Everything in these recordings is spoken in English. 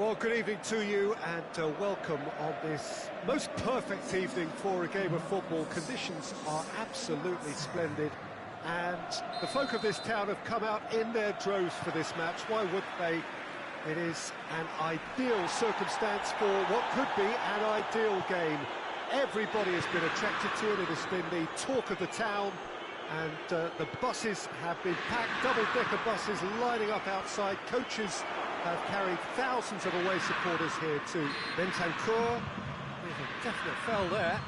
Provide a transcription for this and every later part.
Well, good evening to you and welcome on this most perfect evening for a game of football. Conditions are absolutely splendid and the folk of this town have come out in their droves for this match. Why would they? It is an ideal circumstance for what could be an ideal game. Everybody has been attracted to it. It has been the talk of the town. And the buses have been packed, double-decker buses lining up outside. Coaches have carried thousands of away supporters here too. Bentancur, there's a definite foul there.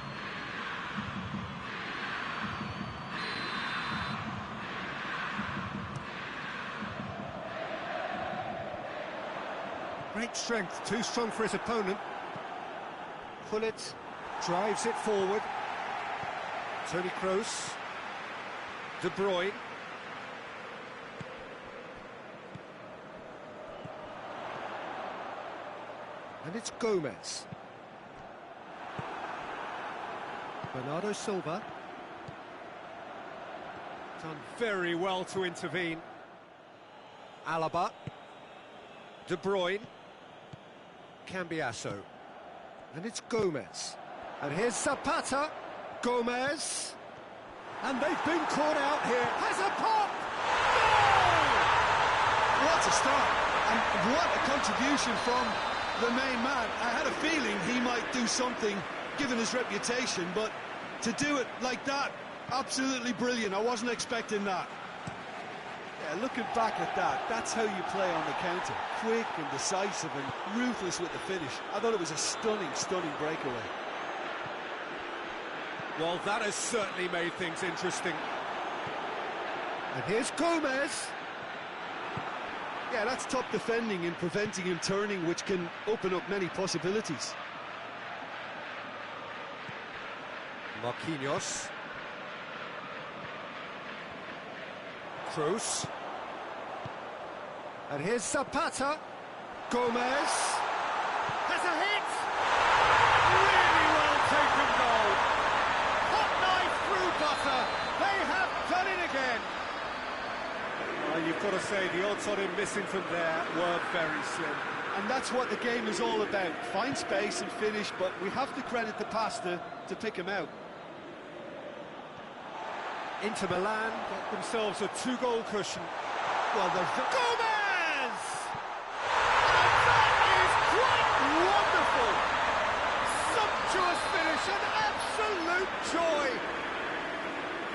Great strength, too strong for his opponent. Gullit drives it forward. Toni Kroos. De Bruyne. And it's Gomez. Bernardo Silva. Done very well to intervene. Alaba. De Bruyne. Cambiasso. And it's Gomez. And here's Zapata. Gomez. And they've been caught out here. Has a pop! Goal! What a start, and what a contribution from the main man. I had a feeling he might do something, given his reputation, but to do it like that, absolutely brilliant. I wasn't expecting that. Yeah, looking back at that, that's how you play on the counter. Quick and decisive and ruthless with the finish. I thought it was a stunning, stunning breakaway. Well, that has certainly made things interesting. And here's Gomez. Yeah, that's top defending and preventing him turning, which can open up many possibilities. Marquinhos. Kroos. And here's Zapata. Gomez. Has a hit! Really well taken goal. Butter, they have done it again. Well, you've got to say the odds on him missing from there were very slim. And that's what the game is all about. Find space and finish, but we have to credit the passer to pick him out. Inter Milan get themselves a 2-goal cushion. Well, they're... Gomez! And that is quite wonderful! Sumptuous finish, an absolute joy!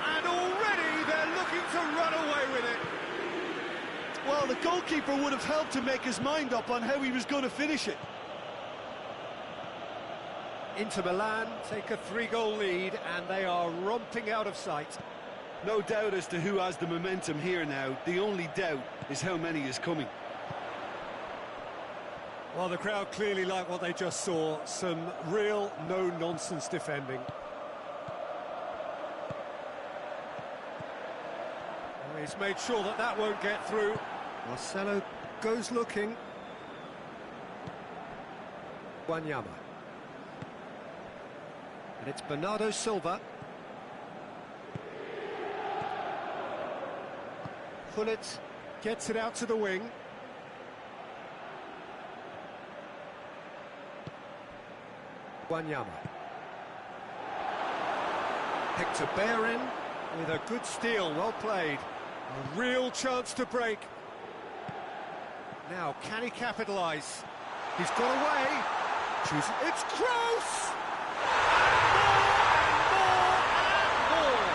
And already they're looking to run away with it. Well, the goalkeeper would have helped to make his mind up on how he was going to finish it. Inter Milan take a 3-goal lead and they are romping out of sight. No doubt as to who has the momentum here now. The only doubt is how many is coming. Well, the crowd clearly like what they just saw. Some real no-nonsense defending. He's made sure that that won't get through. Marcelo goes looking. Wanyama. And it's Bernardo Silva. Gullit gets it out to the wing. Wanyama. Hector Bellerin with a good steal, well played. A real chance to break. Now, can he capitalise? He's got away. It's Kroos! And more!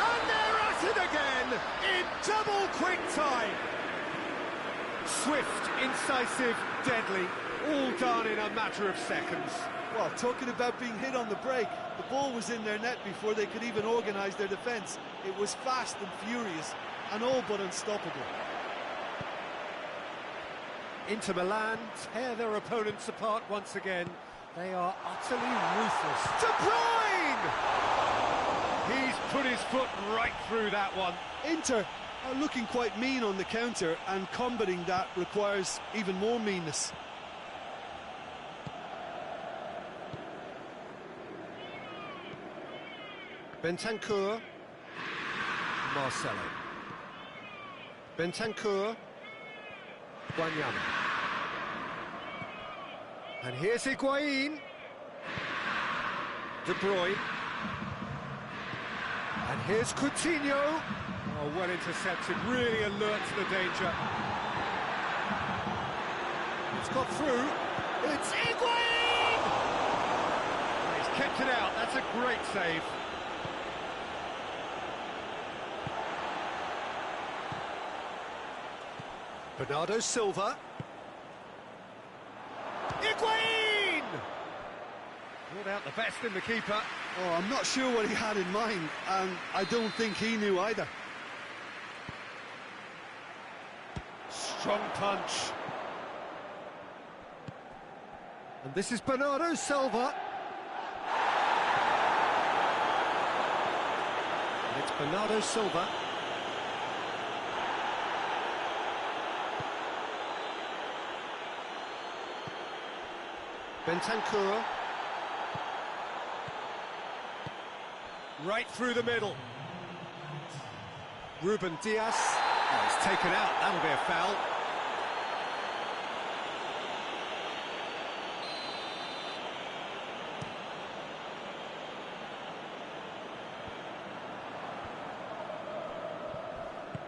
And they're at it again in double quick time. Swift, incisive, deadly, all done in a matter of seconds. Well, talking about being hit on the break, the ball was in their net before they could even organise their defence. It was fast and furious, and all but unstoppable. Inter Milan tear their opponents apart once again. They are utterly ruthless. De Bruyne! He's put his foot right through that one. Inter are looking quite mean on the counter, and combating that requires even more meanness. Bentancur. Marcelo. Bentancur. Wanyama. And here's Higuain. De Bruyne. And here's Coutinho. Oh, well intercepted, really alert to the danger. It's got through. It's Higuain! He's kept it out, that's a great save. Bernardo Silva. Higuain! Brought out the best in the keeper. Oh, I'm not sure what he had in mind, and I don't think he knew either. Strong punch. And this is Bernardo Silva. And it's Bernardo Silva. Bentancur. Right through the middle. Ruben Diaz. Oh, he's taken out, that'll be a foul.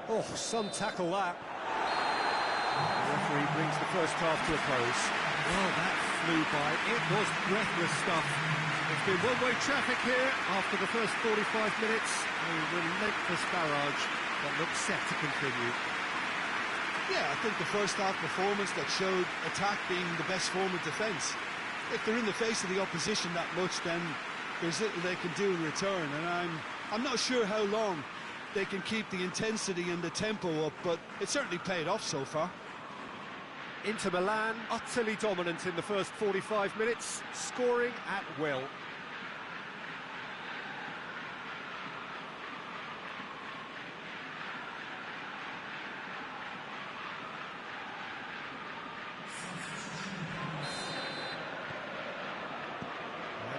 Oh, some tackle that. The referee brings the first half to a close. Well, that flew by. It was breathless stuff. There's been one-way traffic here after the first 45 minutes. A relentless barrage that looks set to continue. Yeah, I think the first half performance that showed attack being the best form of defence. If they're in the face of the opposition that much, then there's little they can do in return, and I'm not sure how long they can keep the intensity and the tempo up, but it certainly paid off so far. Inter Milan utterly dominant in the first 45 minutes, scoring at will.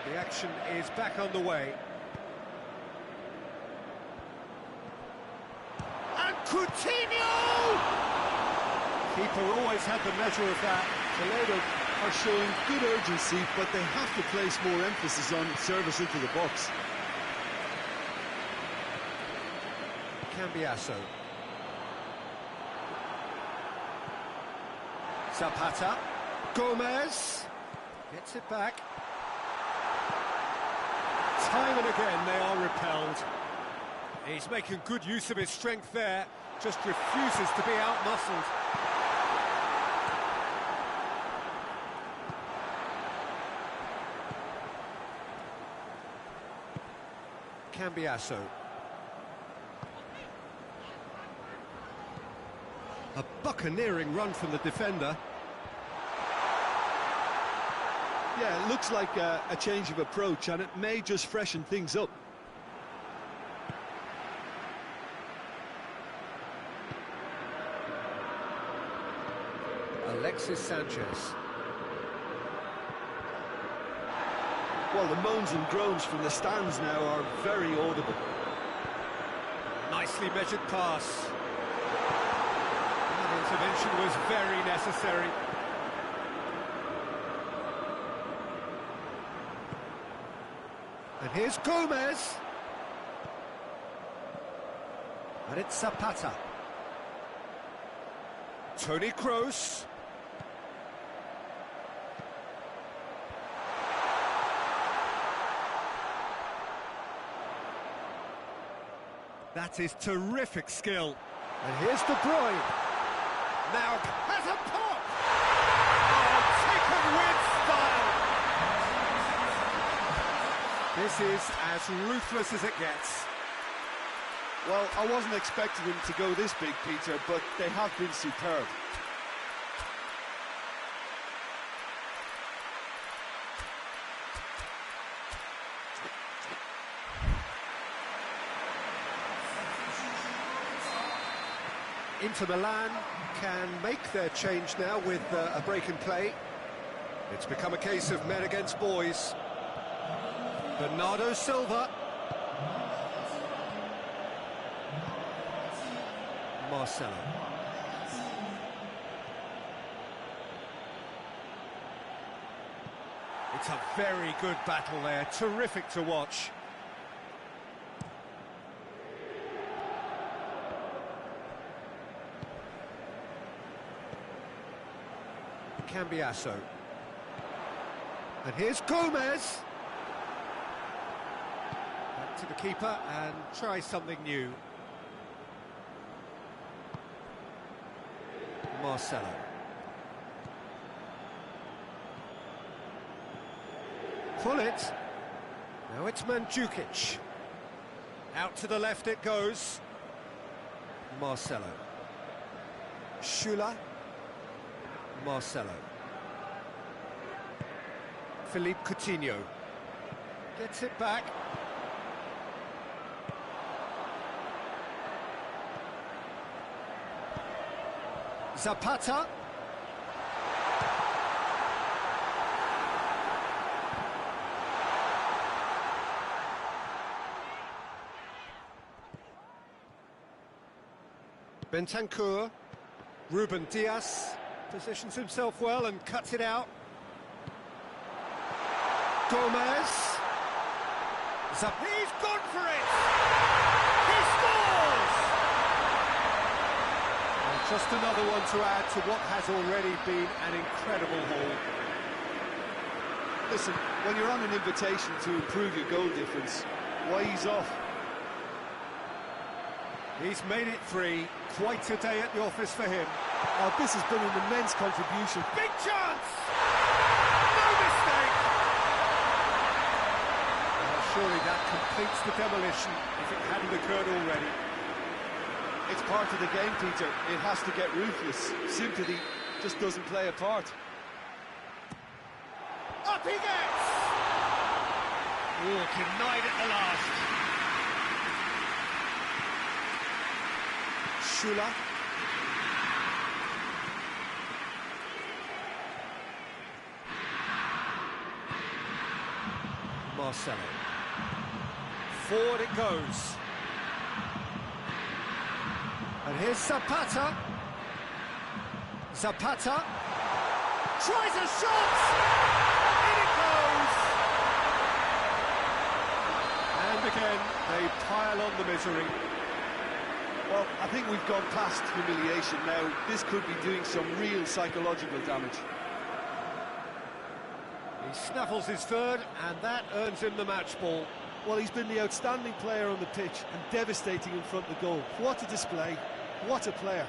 And the action is back underway. And Coutinho! Keeper always had the measure of that. Toledo are showing good urgency, but they have to place more emphasis on service into the box. Cambiasso. Zapata. Gomez. Gets it back. Time and again they are repelled. He's making good use of his strength there. Just refuses to be outmuscled. Cambiasso. A buccaneering run from the defender. Yeah, it looks like a change of approach, and it may just freshen things up. Alexis Sanchez. Well, the moans and groans from the stands now are very audible. Nicely measured pass. That intervention was very necessary. And here's Gomez. And it's Zapata. Toni Kroos. That is terrific skill. And here's De Bruyne. Now has a pop! Oh, taken with style. This is as ruthless as it gets. Well, I wasn't expecting them to go this big, Peter, but they have been superb. Inter Milan can make their change now with a break in play. It's become a case of men against boys. Bernardo Silva. Marcelo. It's a very good battle there, terrific to watch. Cambiasso. And here's Gomez. Back to the keeper and try something new. Marcelo. Pullet. Now it's Mandzukic. Out to the left it goes. Marcelo. Schüller. Marcelo. Philippe Coutinho. Gets it back. Zapata. Bentancur. Ruben Dias positions himself well and cuts it out. Gomez. He's gone for it! He scores! And just another one to add to what has already been an incredible haul. Listen, when you're on an invitation to improve your goal difference, why ease off? He's made it 3. Quite a day at the office for him. Oh, this has been an immense contribution. Big chance! No mistake! Well, surely that completes the demolition if it hadn't occurred already. It's part of the game, Peter. It has to get ruthless. Sympathy just doesn't play a part. Up he gets! Oh, denied at the last. Schüller. Marcelo. Forward it goes. And here's Zapata. Zapata. Tries a shot! In it goes! And again, they pile on the misery. Well, I think we've gone past humiliation now. This could be doing some real psychological damage. He snaffles his third, and that earns him the match ball. Well, he's been the outstanding player on the pitch and devastating in front of the goal. What a display. What a player.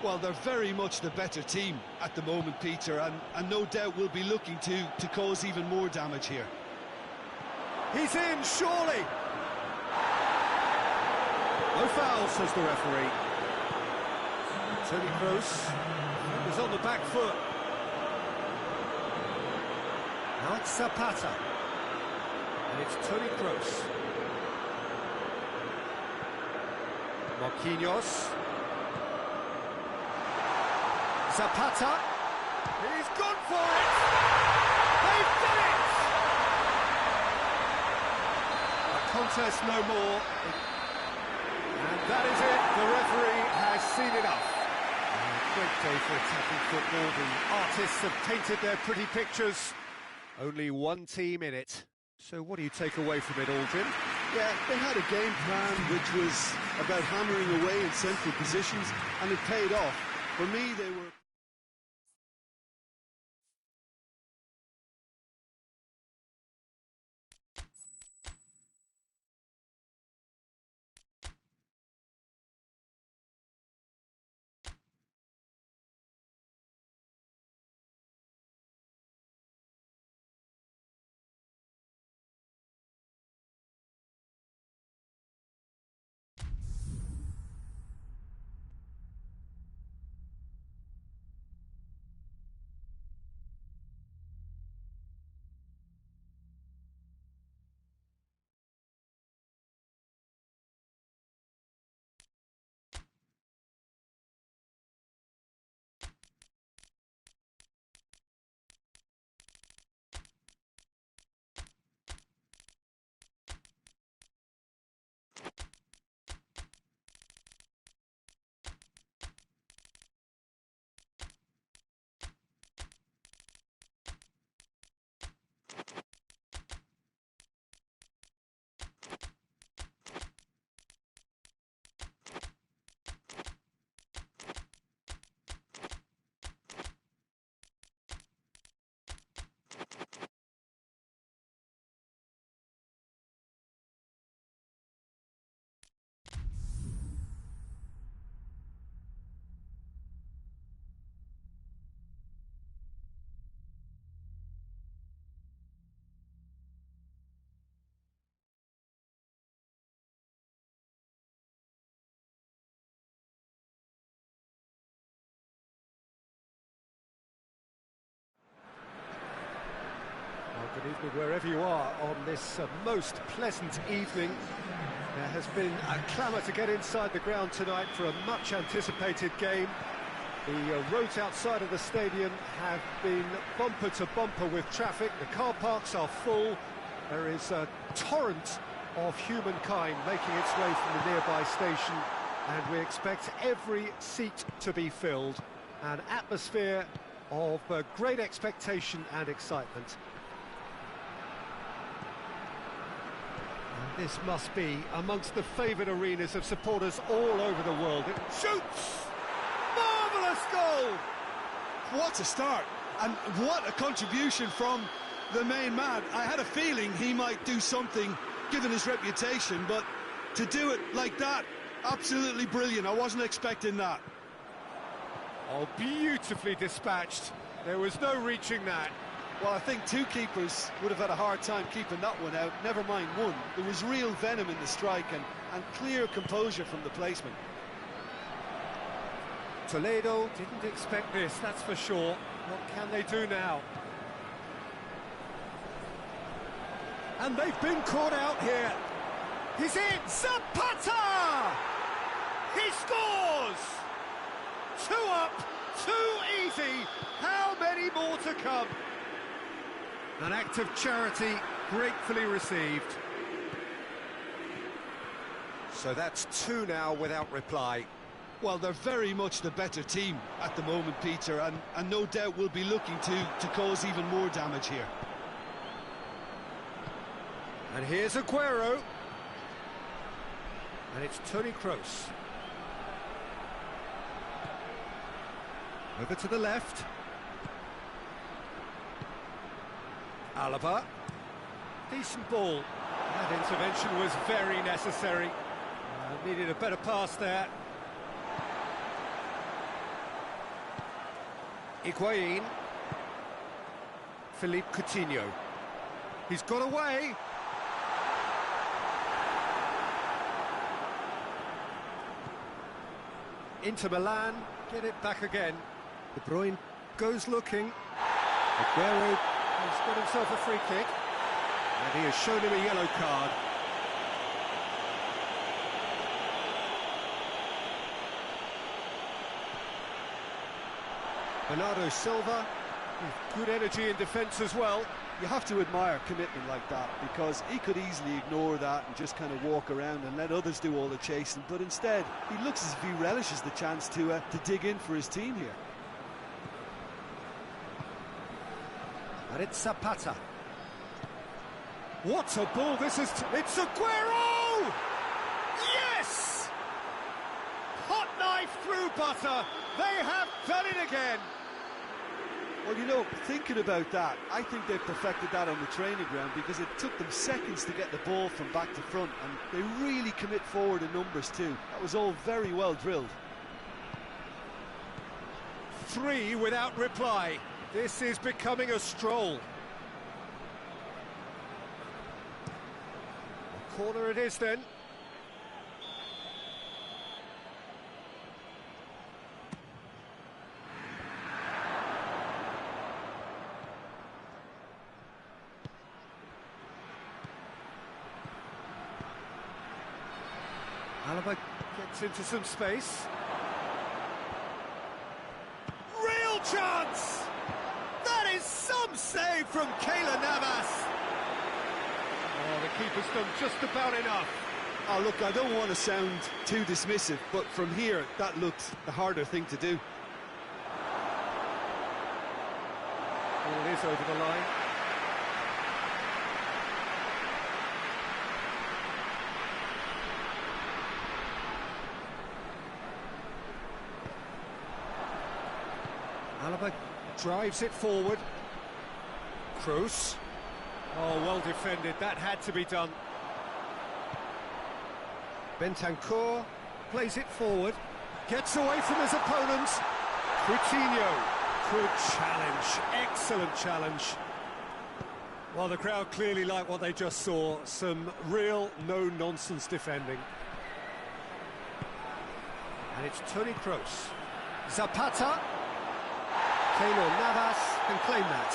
Well, they're very much the better team at the moment, Peter, and no doubt will be looking to cause even more damage here. He's in, surely! No foul, says the referee. Toni Kroos was on the back foot. Now it's Zapata. And it's Toni Kroos. Marquinhos. Zapata. He's gone for it! They've done it! A contest no more. And that is it. The referee has seen enough. Great day for attacking football. The artists have painted their pretty pictures. Only one team in it. So what do you take away from it, Aldrin? Yeah, they had a game plan which was about hammering away in central positions, and it paid off. For me, they were... Good evening wherever you are on this most pleasant evening. There has been a clamour to get inside the ground tonight for a much-anticipated game. The roads outside of the stadium have been bumper to bumper with traffic. The car parks are full. There is a torrent of humankind making its way from the nearby station, and we expect every seat to be filled. An atmosphere of great expectation and excitement. And this must be amongst the favoured arenas of supporters all over the world. It shoots! Marvellous goal! What a start, and what a contribution from the main man. I had a feeling he might do something, given his reputation, but to do it like that, absolutely brilliant. I wasn't expecting that. Oh, beautifully dispatched. There was no reaching that. Well, I think two keepers would have had a hard time keeping that one out, never mind one. There was real venom in the strike and clear composure from the placement. Toledo didn't expect this, that's for sure. What can they do now? And they've been caught out here. He's in! Zapata! He scores! 2 up, 2 easy. How many more to come? An act of charity gratefully received. So that's 2 now without reply. Well, they're very much the better team at the moment, Peter, and no doubt will be looking to cause even more damage here. And here's Aguero. And it's Toni Kroos. Over to the left. Alaba. Decent ball. That intervention was very necessary. Needed a better pass there. Higuain. Philippe Coutinho. He's got away. Inter Milan get it back again. De Bruyne goes looking. Aguero has got himself a free kick. And he has shown him a yellow card. Bernardo Silva with good energy in defence as well. You have to admire commitment like that, because he could easily ignore that and just kind of walk around and let others do all the chasing, but instead he looks as if he relishes the chance to dig in for his team here. And it's Zapata. What a ball this is! It's Aguero! Yes! Hot knife through butter. They have done it again. Well, you know, thinking about that, I think they've perfected that on the training ground, because it took them seconds to get the ball from back to front, and they really commit forward in numbers too. That was all very well drilled. 3 without reply. This is becoming a stroll. A corner it is then. Alaba gets into some space. Real chance! That is some save from Keylor Navas. Oh, the keeper's done just about enough. Oh, look, I don't want to sound too dismissive, but from here, that looked the harder thing to do. Ball is over the line. Alaba drives it forward. Kroos. Oh, well defended. That had to be done. Bentancur plays it forward. Gets away from his opponents. Coutinho. Good challenge. Excellent challenge. Well, the crowd clearly like what they just saw. Some real no-nonsense defending. And it's Toni Kroos. Zapata. Keylor Navas can claim that.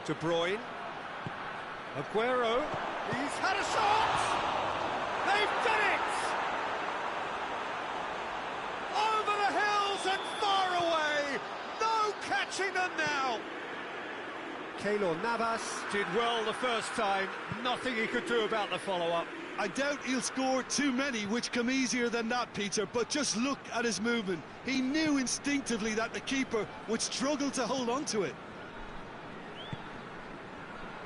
De Bruyne. Aguero. He's had a shot! They've done it! Over the hills and far away! No catching them now! Keylor Navas did well the first time. Nothing he could do about the follow-up. I doubt he'll score too many, which come easier than that, Peter, but just look at his movement. He knew instinctively that the keeper would struggle to hold on to it.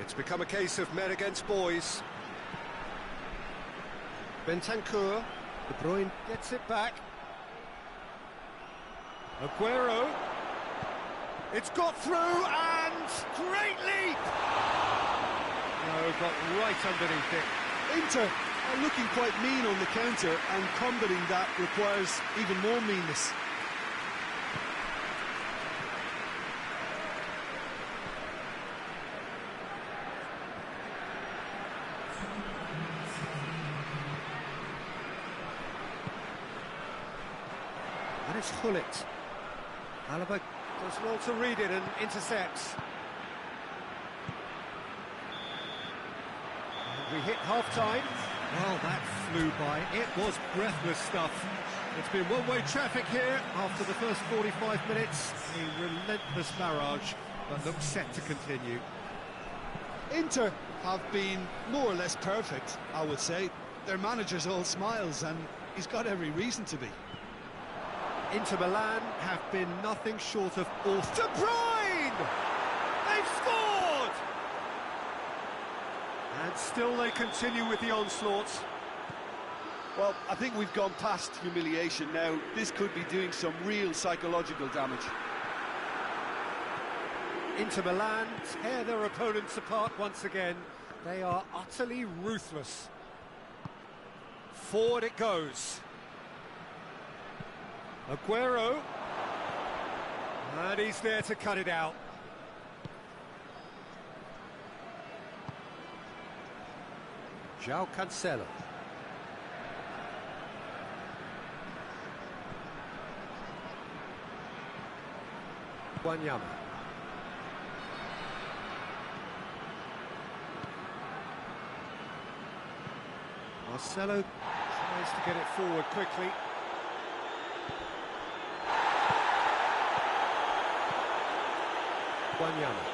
It's become a case of men against boys. Bentancur. De Bruyne gets it back. Aguero. It's got through and great leap! No, got right underneath it. Inter are looking quite mean on the counter, and combating that requires even more meanness. And it's Gullit. Alaba does well to read it and intercepts. And we hit half-time. Well, that flew by. It was breathless stuff. It's been one-way traffic here after the first 45 minutes. A relentless barrage that looks set to continue. Inter have been more or less perfect, I would say. Their manager's all smiles, and he's got every reason to be. Inter Milan have been nothing short of awful. De Bruyne! They've scored! And still they continue with the onslaughts. Well, I think we've gone past humiliation now. This could be doing some real psychological damage. Inter Milan tear their opponents apart once again. They are utterly ruthless. Forward it goes. Aguero. And he's there to cut it out. João Cancelo. Wanyama. Marcelo tries to get it forward quickly. Wanyama.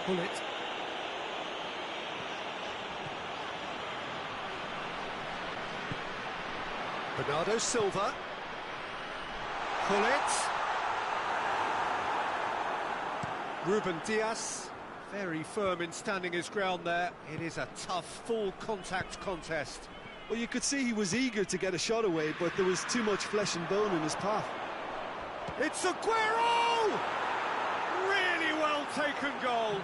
Gullit. Bernardo Silva. Gullit. Ruben Dias. Very firm in standing his ground there. It is a tough, full-contact contest. Well, you could see he was eager to get a shot away, but there was too much flesh and bone in his path. It's Aguero! Really well taken goal.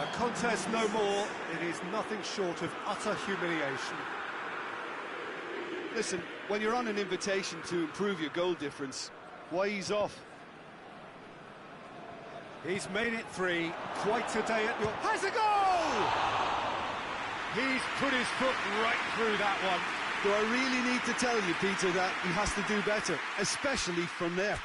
A contest no more. It is nothing short of utter humiliation. Listen, when you're on an invitation to improve your goal difference, why ease off? He's made it 3. Quite a day at your... Has a goal! He's put his foot right through that one. Do I really need to tell you, Peter, that he has to do better, especially from there?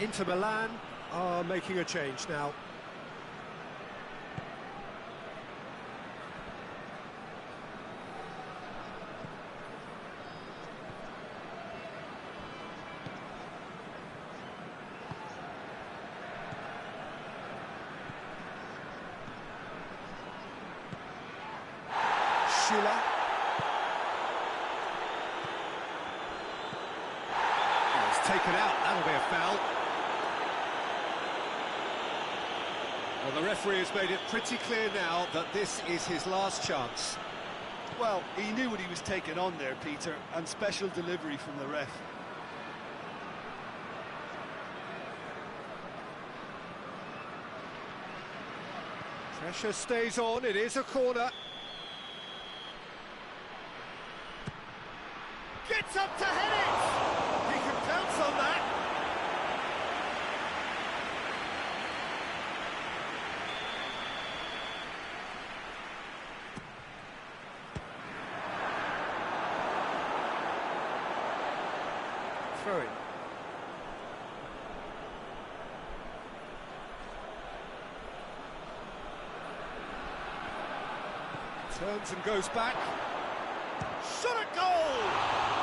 Inter Milan are making a change now. Schüller. It's taken out, that'll be a foul. Well, the referee has made it pretty clear now that this is his last chance. Well, he knew what he was taking on there, Peter, and special delivery from the ref. Pressure stays on, it is a corner. Gets up to head it! He can pounce on that. Throw it. Turns and goes back. Shot at goal!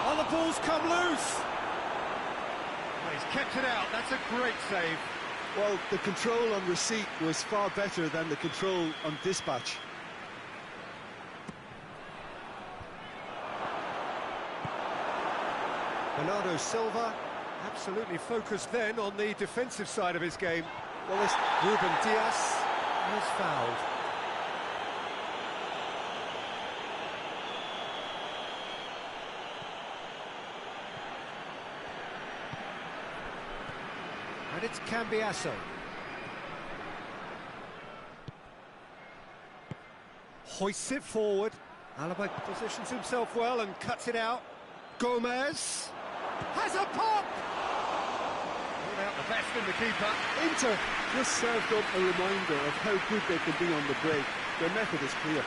Oh, the ball's come loose. Oh, he's kept it out. That's a great save. Well, the control on receipt was far better than the control on dispatch. Bernardo Silva absolutely focused then on the defensive side of his game. Well, this Ruben Dias was fouled. And it's Cambiasso. Hoists it forward. Alaba positions himself well and cuts it out. Gomez has a pop! Not out the best in the keeper. Inter just served up a reminder of how good they can be on the break. Their method is clear.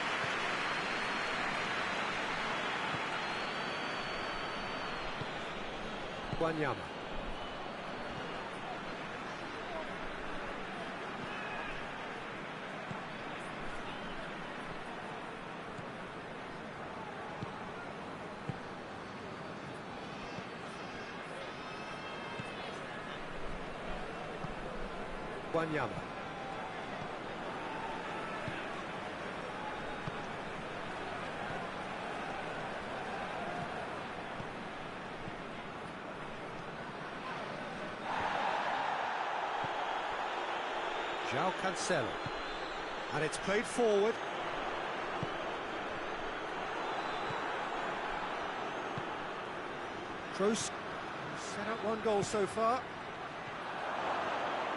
Wanyama. Wanyama. João Cancelo. And it's played forward. Kroos set up one goal so far.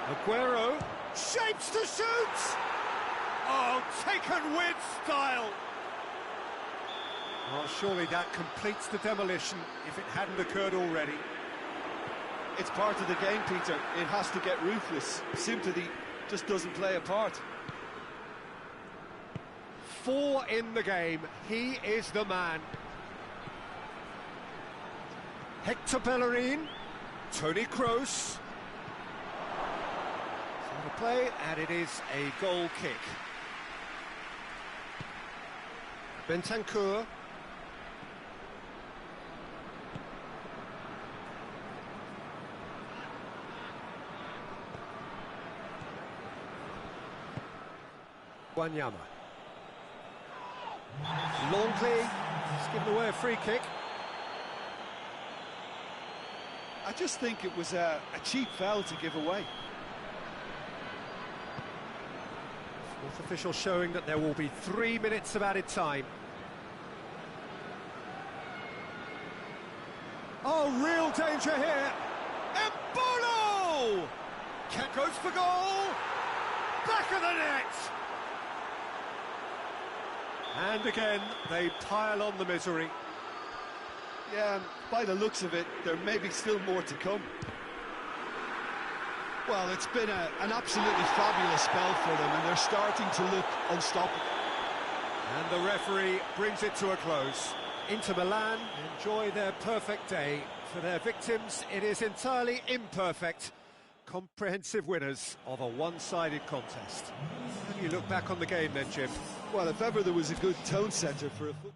Aguero shapes to shoot! Oh, taken with style! Oh, surely that completes the demolition if it hadn't occurred already. It's part of the game, Peter. It has to get ruthless. Sympathy just doesn't play a part. 4 in the game. He is the man. Hector Bellerin, Toni Kroos. Play, and it is a goal kick. Bentancur. Wanyama. Longley. He's given away a free kick. I just think it was a cheap foul to give away. Fourth official showing that there will be 3 minutes of added time. Oh, real danger here. Embolo! Goes for goal. Back of the net. And again, they pile on the misery. Yeah, by the looks of it, there may be still more to come. Well, it's been an absolutely fabulous spell for them, and they're starting to look unstoppable. And the referee brings it to a close. Inter Milan enjoy their perfect day. For their victims, it is entirely imperfect. Comprehensive winners of a one-sided contest. How do you look back on the game then, Jim? Well, if ever there was a good tone setter for a football...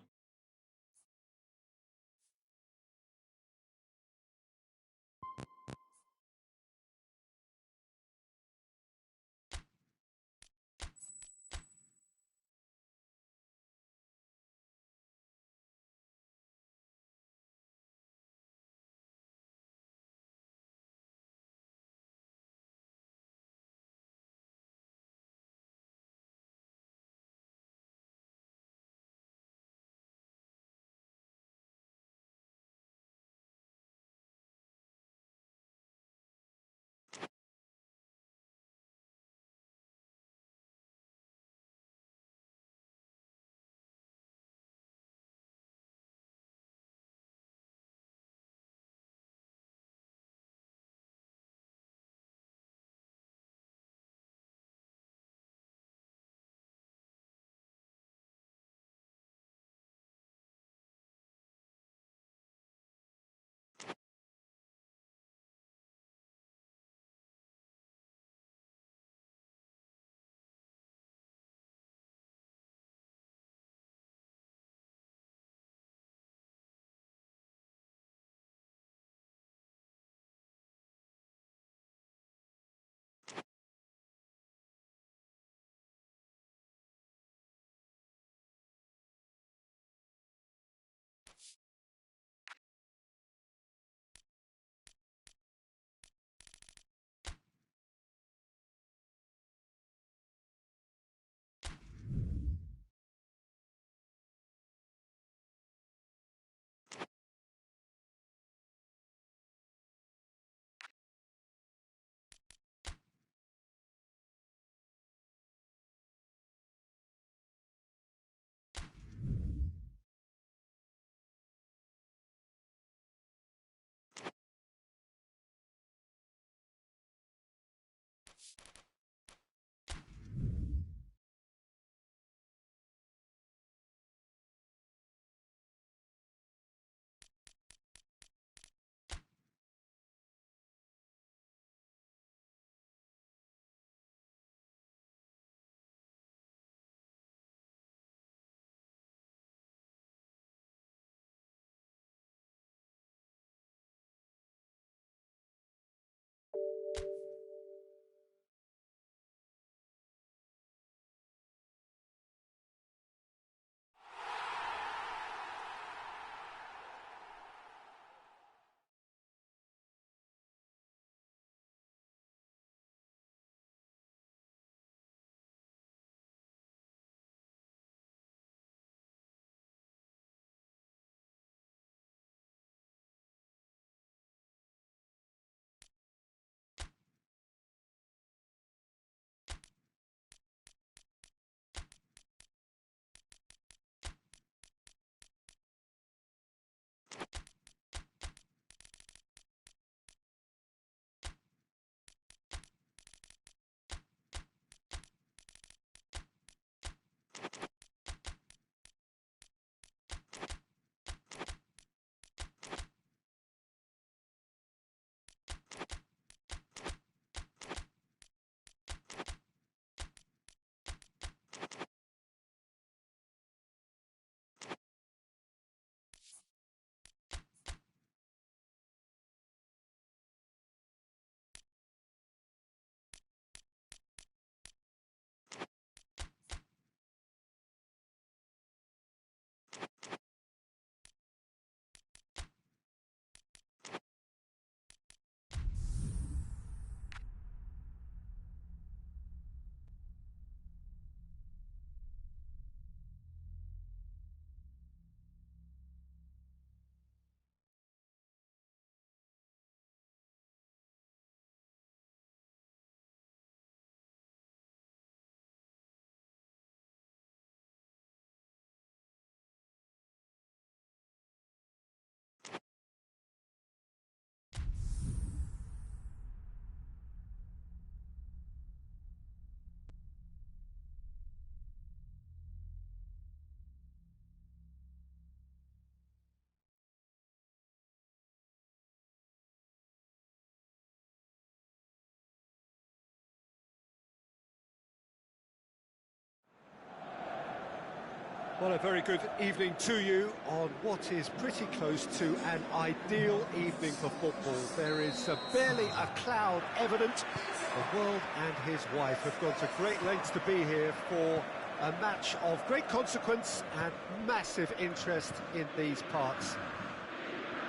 Well, a very good evening to you on what is pretty close to an ideal evening for football. There is barely a cloud evident. The world and his wife have gone to great lengths to be here for a match of great consequence and massive interest in these parts.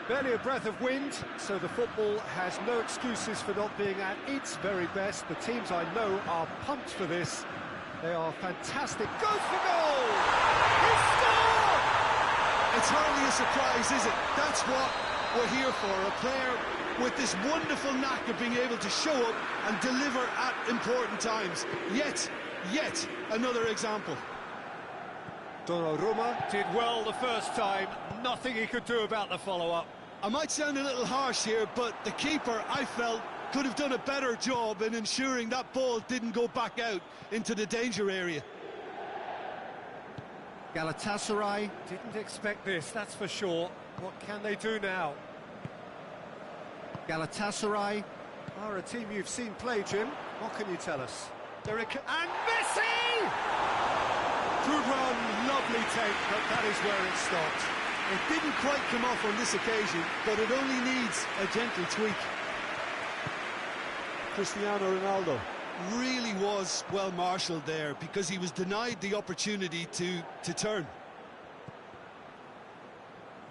Barely a breath of wind, so the football has no excuses for not being at its very best. The teams I know are pumped for this. They are fantastic. Goes for goal! He scored! It's hardly a surprise, is it? That's what we're here for. A player with this wonderful knack of being able to show up and deliver at important times. Yet another example. Donnarumma did well the first time. Nothing he could do about the follow-up. I might sound a little harsh here, but the keeper, I felt, could have done a better job in ensuring that ball didn't go back out into the danger area. Galatasaray didn't expect this, that's for sure. What can they do now? Galatasaray are a team you've seen play, Jim. What can you tell us? And Messi! Good run, lovely take, but that is where it stopped. It didn't quite come off on this occasion, but it only needs a gentle tweak. Cristiano Ronaldo really was well marshalled there because he was denied the opportunity to turn.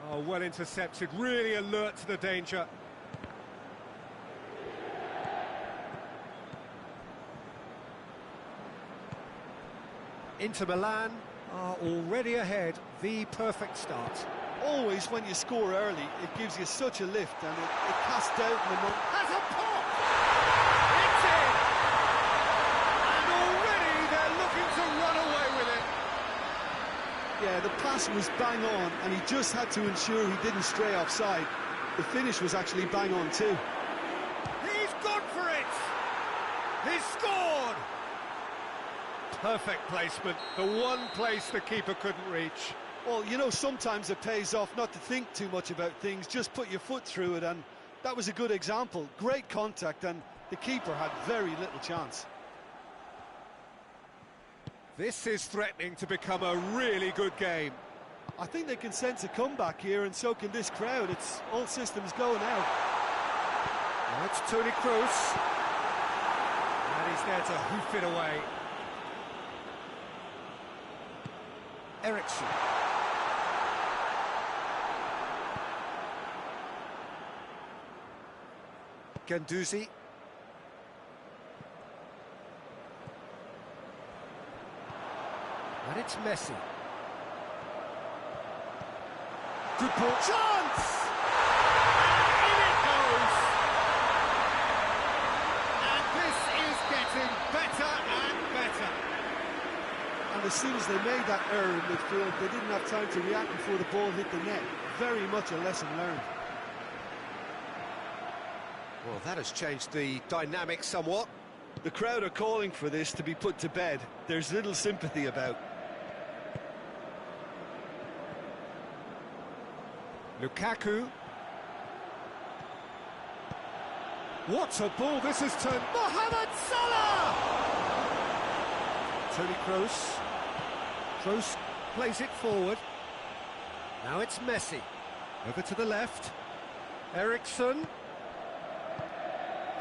Oh, well intercepted, really alert to the danger. Inter Milan are already ahead, the perfect start. Always when you score early, it gives you such a lift and it casts doubt in the moment. Has a pop! It's in! And already they're looking to run away with it. Yeah, the pass was bang on and he just had to ensure he didn't stray offside. The finish was actually bang on too. He's gone for it! He's scored! Perfect placement, the one place the keeper couldn't reach. Well, you know, sometimes it pays off not to think too much about things, just put your foot through it, and that was a good example. Great contact, and the keeper had very little chance. This is threatening to become a really good game. I think they can sense a comeback here, and so can this crowd. It's all systems go now. Now it's Toni Kroos. And he's there to hoof it away. Eriksson. Guendouzi. And it's Messi. Good ball. Chance! And in it goes! And this is getting better and better. And as soon as they made that error in midfield, they didn't have time to react before the ball hit the net. very much a lesson learned. Well, that has changed the dynamic somewhat. The crowd are calling for this to be put to bed. There's little sympathy about. Lukaku. What a ball this has turned. Mohamed Salah! Toni Kroos. Kroos plays it forward. Now it's Messi. Over to the left. Eriksen.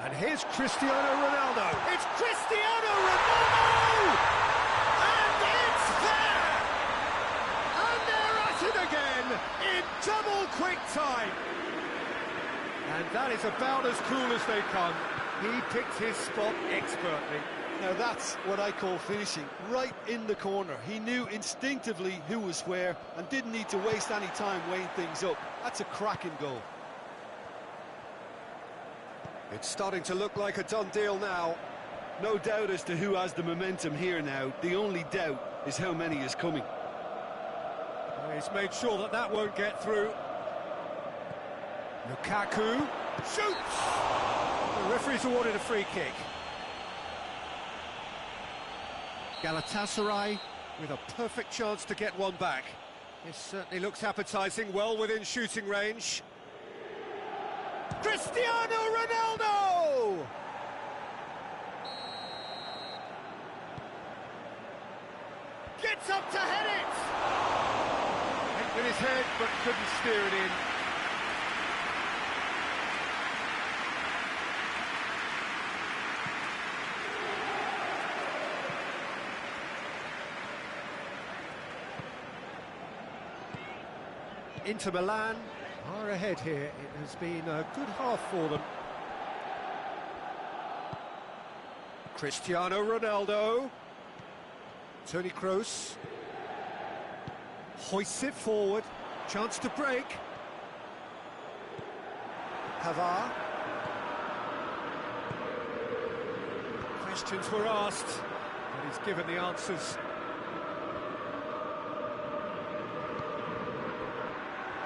And here's Cristiano Ronaldo. It's Cristiano Ronaldo! And it's there! And they're at it again in double quick time. And that is about as cool as they come. He picked his spot expertly. Now that's what I call finishing, right in the corner. He knew instinctively who was where and didn't need to waste any time weighing things up. That's a cracking goal. It's starting to look like a done deal now. No doubt as to who has the momentum here now. The only doubt is how many is coming. He's made sure that that won't get through. Lukaku shoots! The referee's awarded a free kick. Galatasaray with a perfect chance to get one back. This certainly looks appetising, well within shooting range. Cristiano Ronaldo! Gets up to head it! Hit with his head, but couldn't steer it in. Inter Milan are ahead here. It has been a good half for them. Cristiano Ronaldo. Toni Kroos. Hoists it forward. Chance to break. Pavard. Questions were asked, and he's given the answers.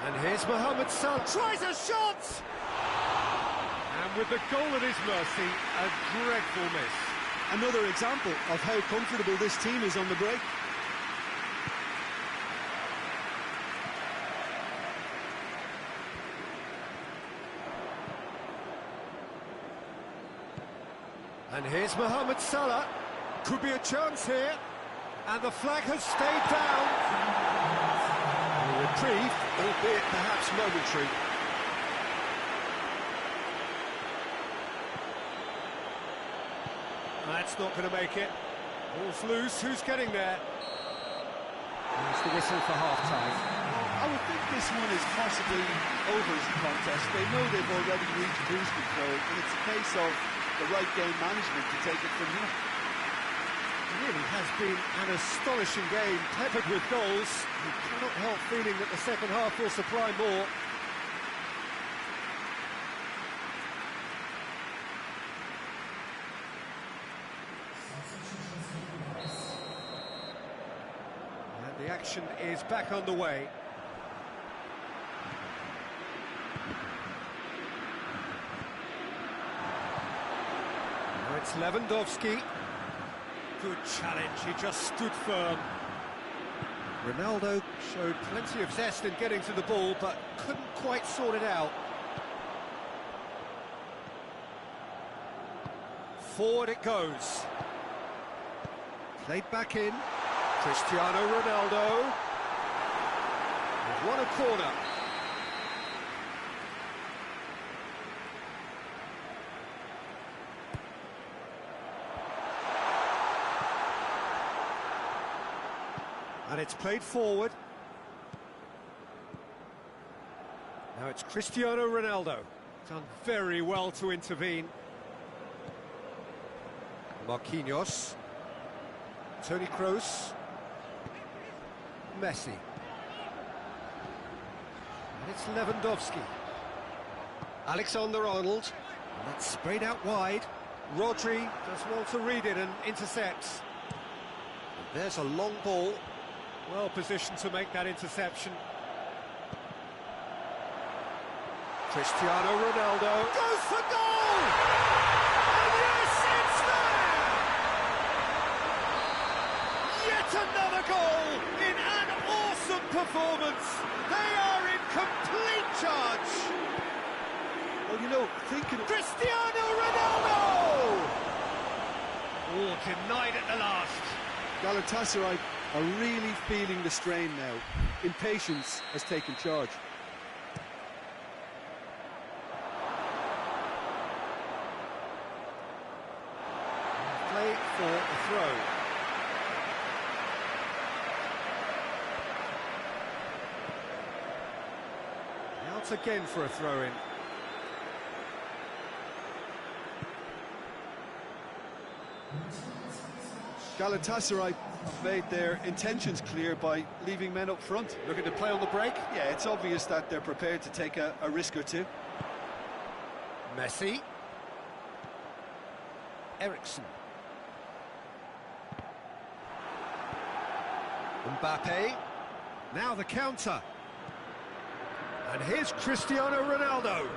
And here's Mohamed Salah, tries a shot! And with the goal at his mercy, a dreadful miss. Another example of how comfortable this team is on the break. And here's Mohamed Salah, could be a chance here, and the flag has stayed down. Reprieve, albeit perhaps momentary. That's not going to make it. Ball's loose, who's getting there? There's the whistle for half-time. I would think this one is possibly over as a contest. They know they've already reached cruise control, and it's a case of the right game management to take it from here. It really has been an astonishing game, peppered with goals. You cannot help feeling that the second half will supply more. And the action is back underway. Now it's Lewandowski. Good challenge, he just stood firm. Ronaldo showed plenty of zest in getting to the ball, but couldn't quite sort it out. Forward it goes. Played back in. Cristiano Ronaldo. They've won a corner. And it's played forward. Now it's Cristiano Ronaldo. Done very well to intervene. Marquinhos. Toni Kroos. Messi. And it's Lewandowski. Alexander-Arnold. And that's sprayed out wide. Rodri does well to read it and intercepts. And there's a long ball. Well positioned to make that interception. Cristiano Ronaldo goes for goal! And yes, it's there! Yet another goal in an awesome performance. They are in complete charge. Well, you know, thinking of Cristiano Ronaldo! Oh, denied at the last. Galatasaray are really feeling the strain now. Impatience has taken charge. Play for a throw. Out again for a throw-in. Galatasaray made their intentions clear by leaving men up front. Looking to play on the break. Yeah, it's obvious that they're prepared to take a risk or two. Messi. Eriksen. Mbappe. Now the counter. And here's Cristiano Ronaldo.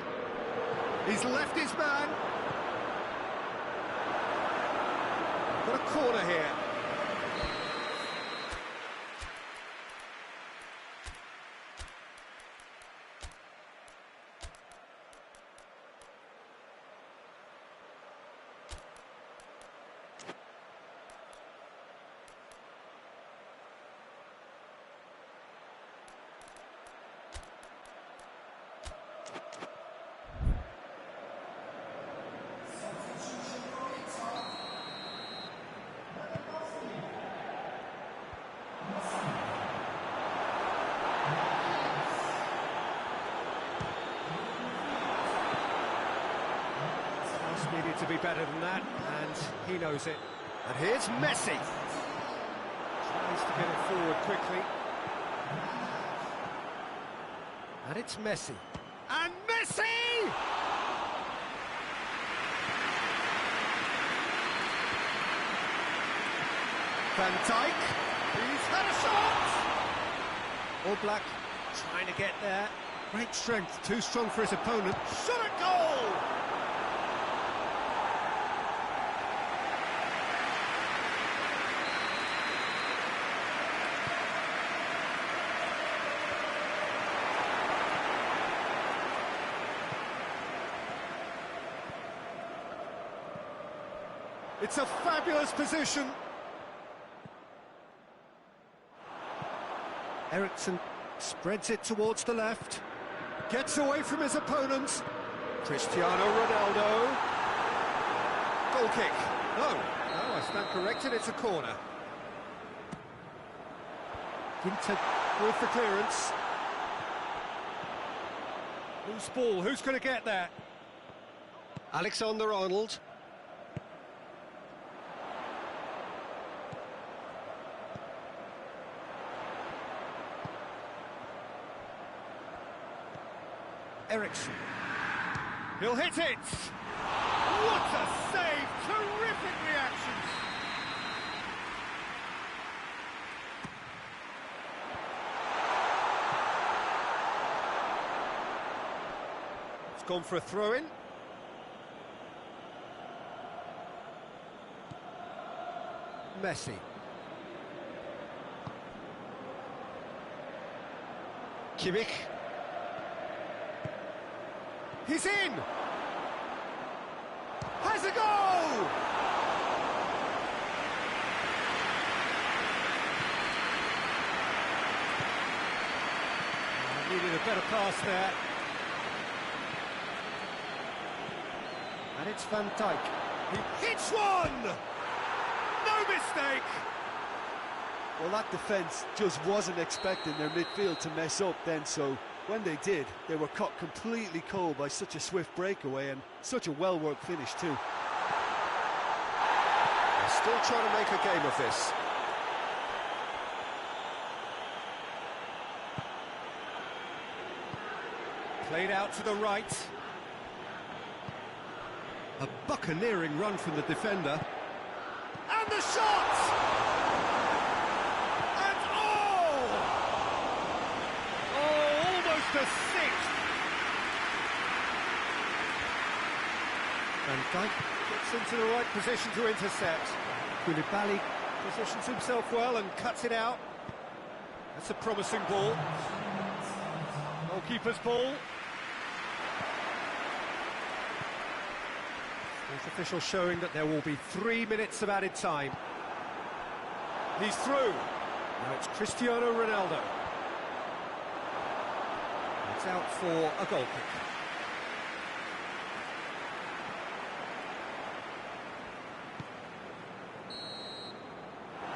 He's left his man. Got a corner here. Needed to be better than that, and he knows it. And here's Messi. Tries to get it forward quickly. And it's Messi. And Messi! Van Dijk. He's had a shot! All Black trying to get there. Great strength, too strong for his opponent. Shot at goal! It's a fabulous position. Eriksen spreads it towards the left. Gets away from his opponent. Cristiano Ronaldo. Goal kick. No, I stand corrected, it's a corner. Ginter with the clearance. Loose ball, who's going to get there? Alexander-Arnold. Eriksen. He'll hit it! What a save! Terrific reactions! It's gone for a throw-in. Messi. Kimmich. He's in! Has a goal! Needed a better pass there. And it's Van Dijk. He hits one! No mistake! Well, that defence just wasn't expecting their midfield to mess up then, so when they did, they were caught completely cold by such a swift breakaway and such a well-worked finish too. They're still trying to make a game of this. Played out to the right. A buccaneering run from the defender. And the shot! And almost a sixth! Van Dijk gets into the right position to intercept. Koulibaly positions himself well and cuts it out. That's a promising ball. Goalkeeper's ball. Fourth official showing that there will be 3 minutes of added time. He's through. Now it's Cristiano Ronaldo. It's out for a goal kick.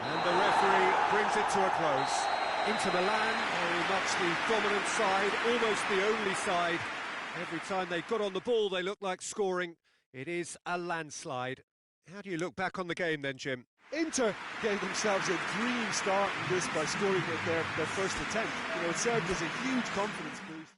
And the referee brings it to a close. Inter Milan, very much the dominant side, almost the only side. Every time they got on the ball, they looked like scoring. It is a landslide. How do you look back on the game then, Jim? Inter gave themselves a dream start in this by scoring their first attempt. You know, it served as a huge confidence boost.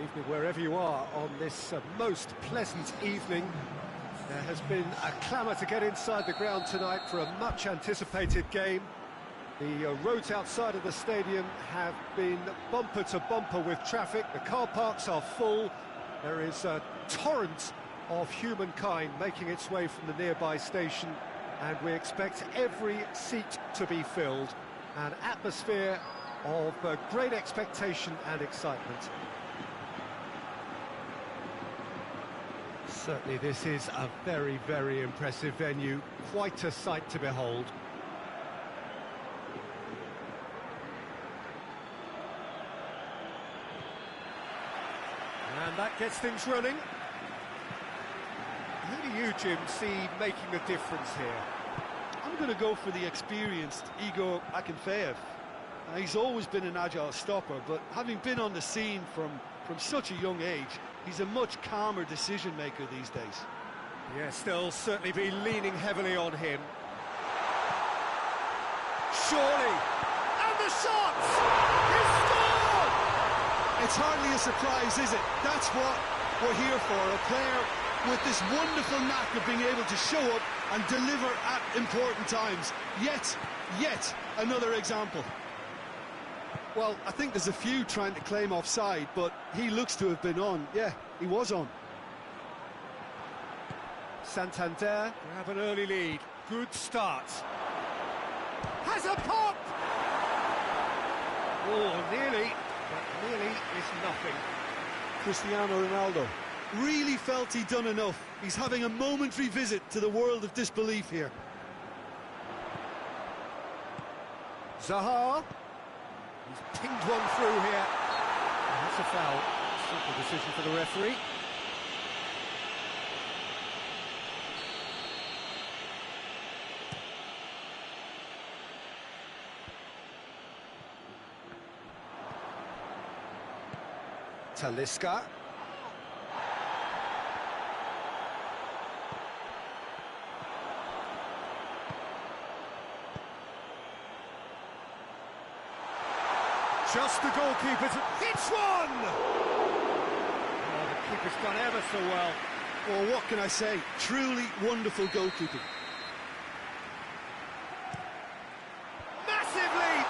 Evening wherever you are on this most pleasant evening. There has been a clamour to get inside the ground tonight for a much anticipated game. The roads outside of the stadium have been bumper to bumper with traffic. The car parks are full. There is a torrent of humankind making its way from the nearby station, and we expect every seat to be filled. An atmosphere of great expectation and excitement. Certainly this is a very, very impressive venue. Quite a sight to behold. And that gets things running. Who do you, Jim, see making a difference here? I'm going to go for the experienced Igor Akinfeev. He's always been an agile stopper, but having been on the scene from such a young age, he's a much calmer decision-maker these days. Yes, they'll certainly be leaning heavily on him. Surely! And the shot! He scored! It's hardly a surprise, is it? That's what we're here for, a player with this wonderful knack of being able to show up and deliver at important times. Yet another example. Well, I think there's a few trying to claim offside, but he looks to have been on. Yeah, he was on. Santander grab an early lead. Good start. Has a pop! Oh, nearly, but nearly is nothing. Cristiano Ronaldo really felt he'd done enough. He's having a momentary visit to the world of disbelief here. Zaha. He's pinged one through here. And that's a foul. Simple decision for the referee. Talisca. Just the goalkeeper to hits one! Oh, the keeper's done ever so well. Well, what can I say? Truly wonderful goalkeeping. Massive leap!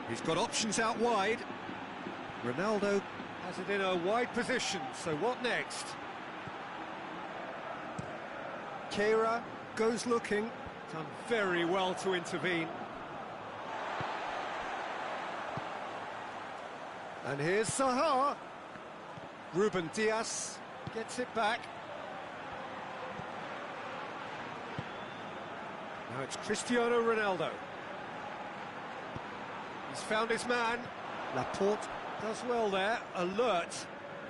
He's got options out wide. Ronaldo has it in a wide position, so what next? Keira goes looking. Done very well to intervene. And here's Zaha. Ruben Dias gets it back. Now it's Cristiano Ronaldo. He's found his man. Laporte does well there, alert.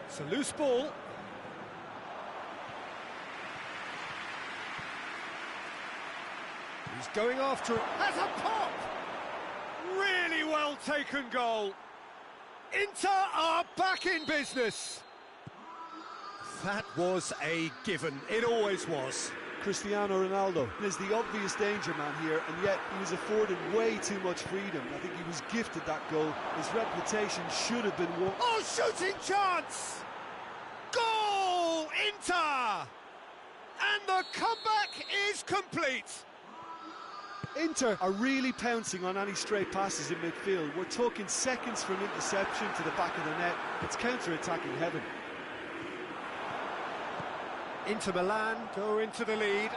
It's a loose ball. He's going after it. Has a pop! Really well taken goal. Inter are back in business. That was a given. It always was. Cristiano Ronaldo is the obvious danger man here, and yet he was afforded way too much freedom. I think he was gifted that goal. His reputation should have been won. Oh, shooting chance! Goal! Inter! And the comeback is complete. Inter are really pouncing on any stray passes in midfield. We're talking seconds from interception to the back of the net. It's counter-attacking heaven. Inter Milan go into the lead.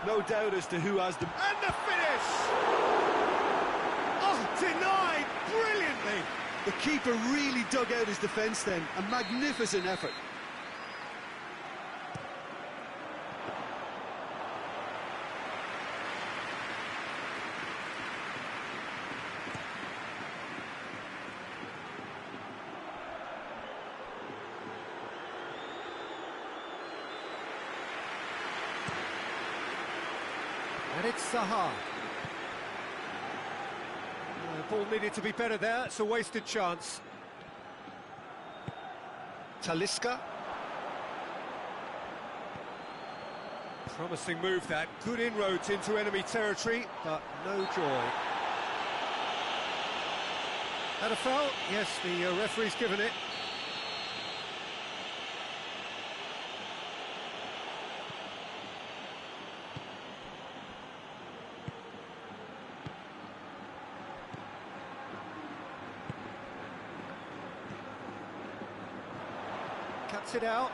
No doubt as to who has the... And the finish! Oh, denied brilliantly! The keeper really dug out his defence then. A magnificent effort. And it's Zaha. The ball needed to be better there, it's a wasted chance. Talisca. Promising move that, good inroads into enemy territory, but no joy. Had a foul? Yes, the referee's given it. Cuts it out.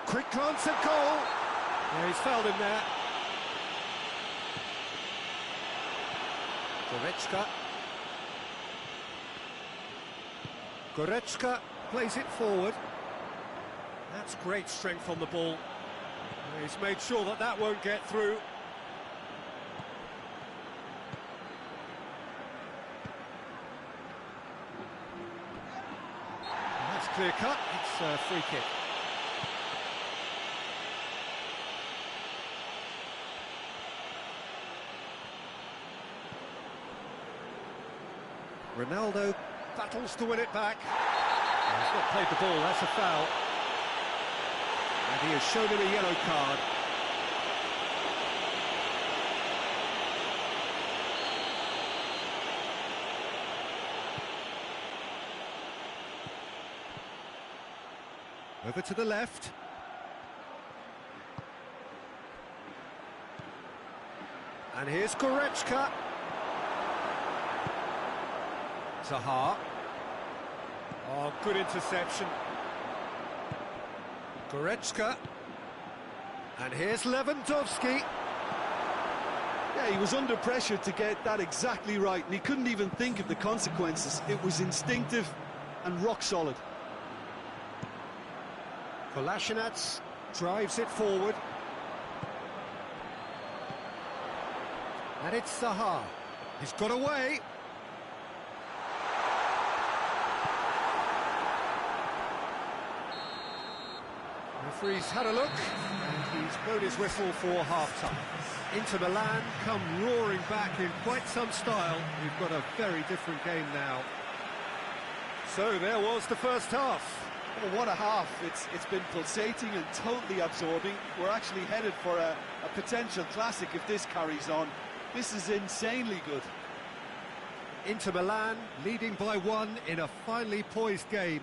Quick glance at goal. Yeah, he's fouled him there. Goretzka. Goretzka plays it forward. That's great strength on the ball. He's made sure that that won't get through. That's clear cut. It's a free kick. Ronaldo battles to win it back. He's not played the ball, that's a foul. And he has shown him a yellow card. Over to the left. And here's Goretzka. Zaha. Oh, good interception. Goretzka. And here's Lewandowski. Yeah, he was under pressure to get that exactly right, and he couldn't even think of the consequences. It was instinctive and rock solid. Kolasinac drives it forward. And it's Zaha. He's got away. Referee's had a look, and he's blown his whistle for half-time. Inter Milan come roaring back in quite some style. We've got a very different game now. So there was the first half. Well, what a half. It's been pulsating and totally absorbing. We're actually headed for a potential classic if this carries on. This is insanely good. Inter Milan leading by 1 in a finely poised game.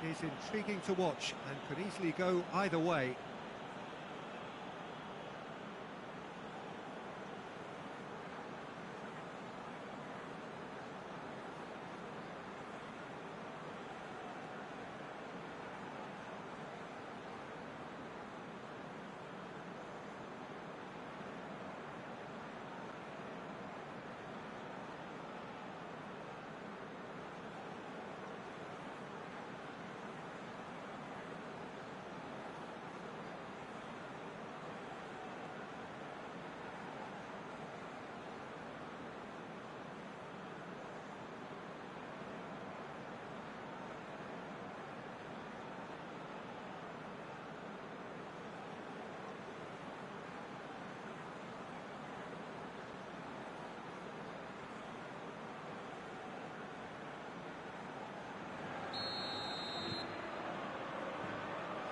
It is intriguing to watch and could easily go either way.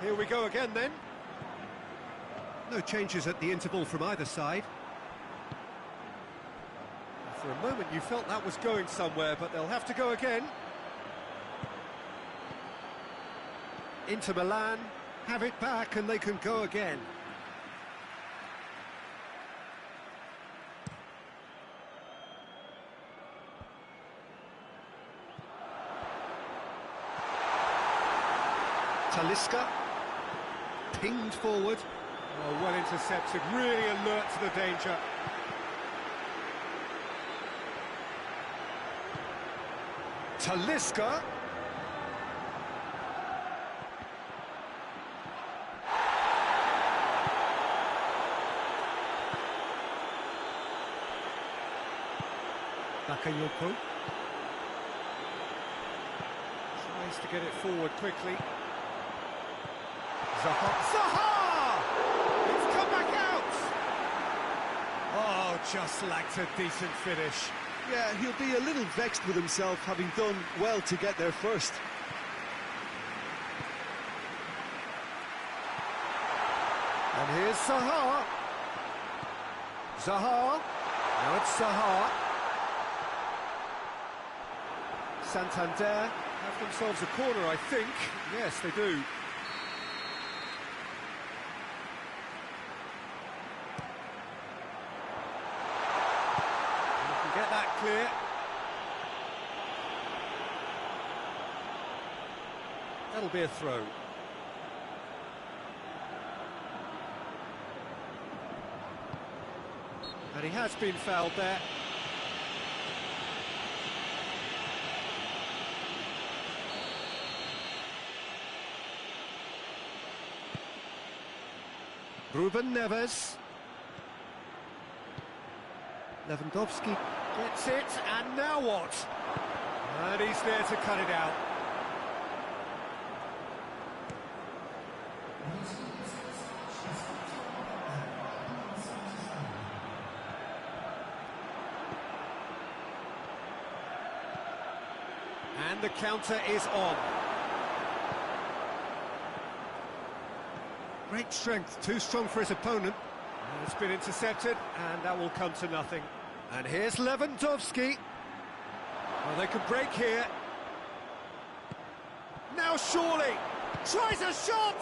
Here we go again then. No changes at the interval from either side. For a moment you felt that was going somewhere, but they'll have to go again. Inter Milan have it back and they can go again. Talisca. Pinged forward. Oh, well intercepted, really alert to the danger. Talisca. Bakayoko. Tries to get it forward quickly. Zaha! Zaha! just lacked a decent finish. Yeah, he'll be a little vexed with himself, having done well to get there first. And here's Zaha. Zaha. Now it's Zaha. Santander have themselves a corner, I think. Yes, they do. You can get that clear. That'll be a throw. And he has been fouled there. Ruben Neves. Lewandowski gets it, and now what? And he's there to cut it out. And the counter is on. Great strength, too strong for his opponent. And it's been intercepted, and that will come to nothing. And here's Lewandowski. Well, they could break here. Now surely, tries a shot!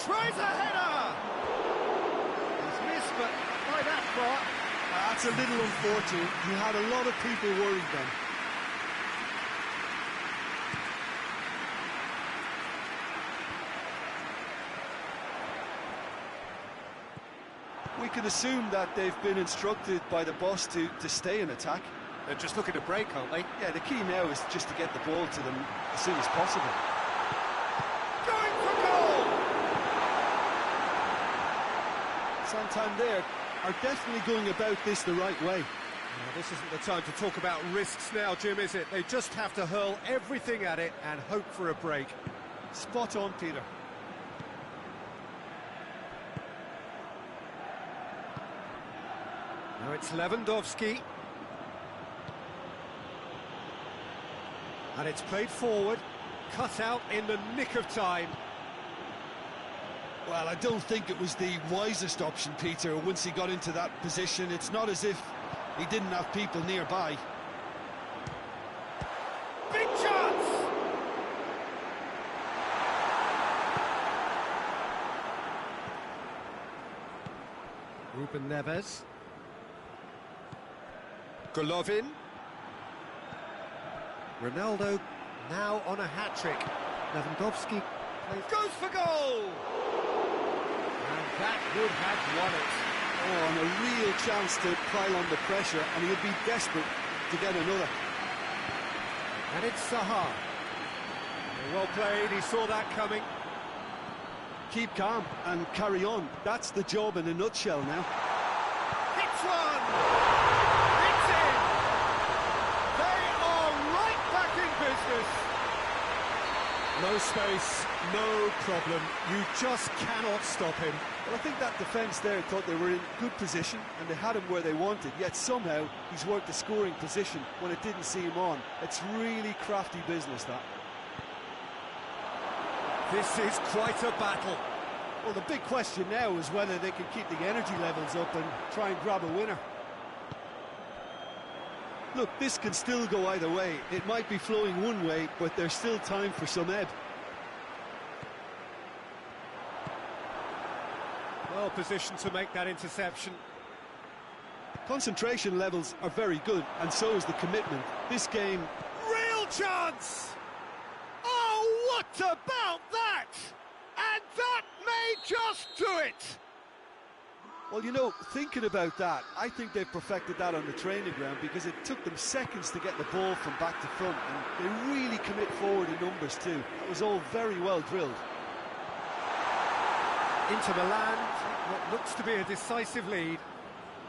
Tries a header! He's missed, but by that far. That's a little unfortunate. He had a lot of people worried then. We can assume that they've been instructed by the boss to stay in attack. They're just looking to break, aren't they? Yeah, the key now is just to get the ball to them as soon as possible. Santander are definitely going about this the right way. Now, this isn't the time to talk about risks now, Jim, is it? They just have to hurl everything at it and hope for a break. Spot on, Peter. Now it's Lewandowski. And it's played forward, cut out in the nick of time. Well, I don't think it was the wisest option, Peter, once he got into that position. It's not as if he didn't have people nearby. Big chance! Ruben Neves. Golovin. Ronaldo now on a hat-trick. Lewandowski goes for goal! And that would have won it. Oh, and a real chance to pile on the pressure, and he'd be desperate to get another. And it's Zaha. Well played, he saw that coming. Keep calm and carry on. That's the job in a nutshell now. Hits one! It's in! They are right back in business. No space, no problem. You just cannot stop him. Well, I think that defence there thought they were in good position and they had him where they wanted, yet somehow he's worked the scoring position when it didn't see him on. It's really crafty business, that. This is quite a battle. Well, the big question now is whether they can keep the energy levels up and try and grab a winner. Look, this can still go either way. It might be flowing one way, but there's still time for some ebb. Well positioned to make that interception. Concentration levels are very good, and so is the commitment. This game... Real chance! Oh, what about that? And that may just do it! Well, you know, thinking about that, I think they've perfected that on the training ground because it took them seconds to get the ball from back to front, and they really commit forward in numbers too. It was all very well drilled. Inter Milan, what looks to be a decisive lead.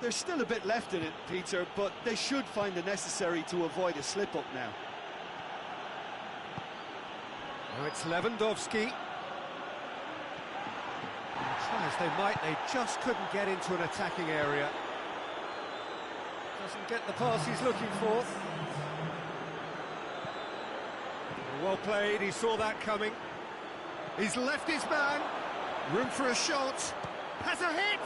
There's still a bit left in it, Peter, but they should find the necessary to avoid a slip-up now. Now it's Lewandowski. Try as they might, they just couldn't get into an attacking area. Doesn't get the pass he's looking for. Well played, he saw that coming. He's left his man. Room for a shot. Has a hit!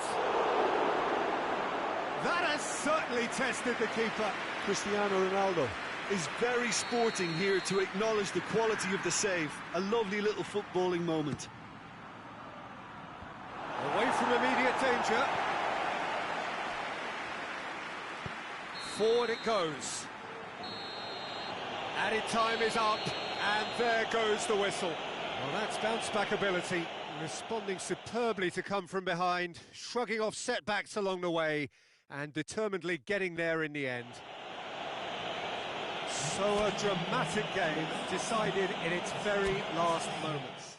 That has certainly tested the keeper. Cristiano Ronaldo is very sporting here to acknowledge the quality of the save. A lovely little footballing moment. Away from immediate danger. Forward it goes. Added time is up, and there goes the whistle. Well, that's bounce-back ability, responding superbly to come from behind, shrugging off setbacks along the way, and determinedly getting there in the end. So a dramatic game, decided in its very last moments.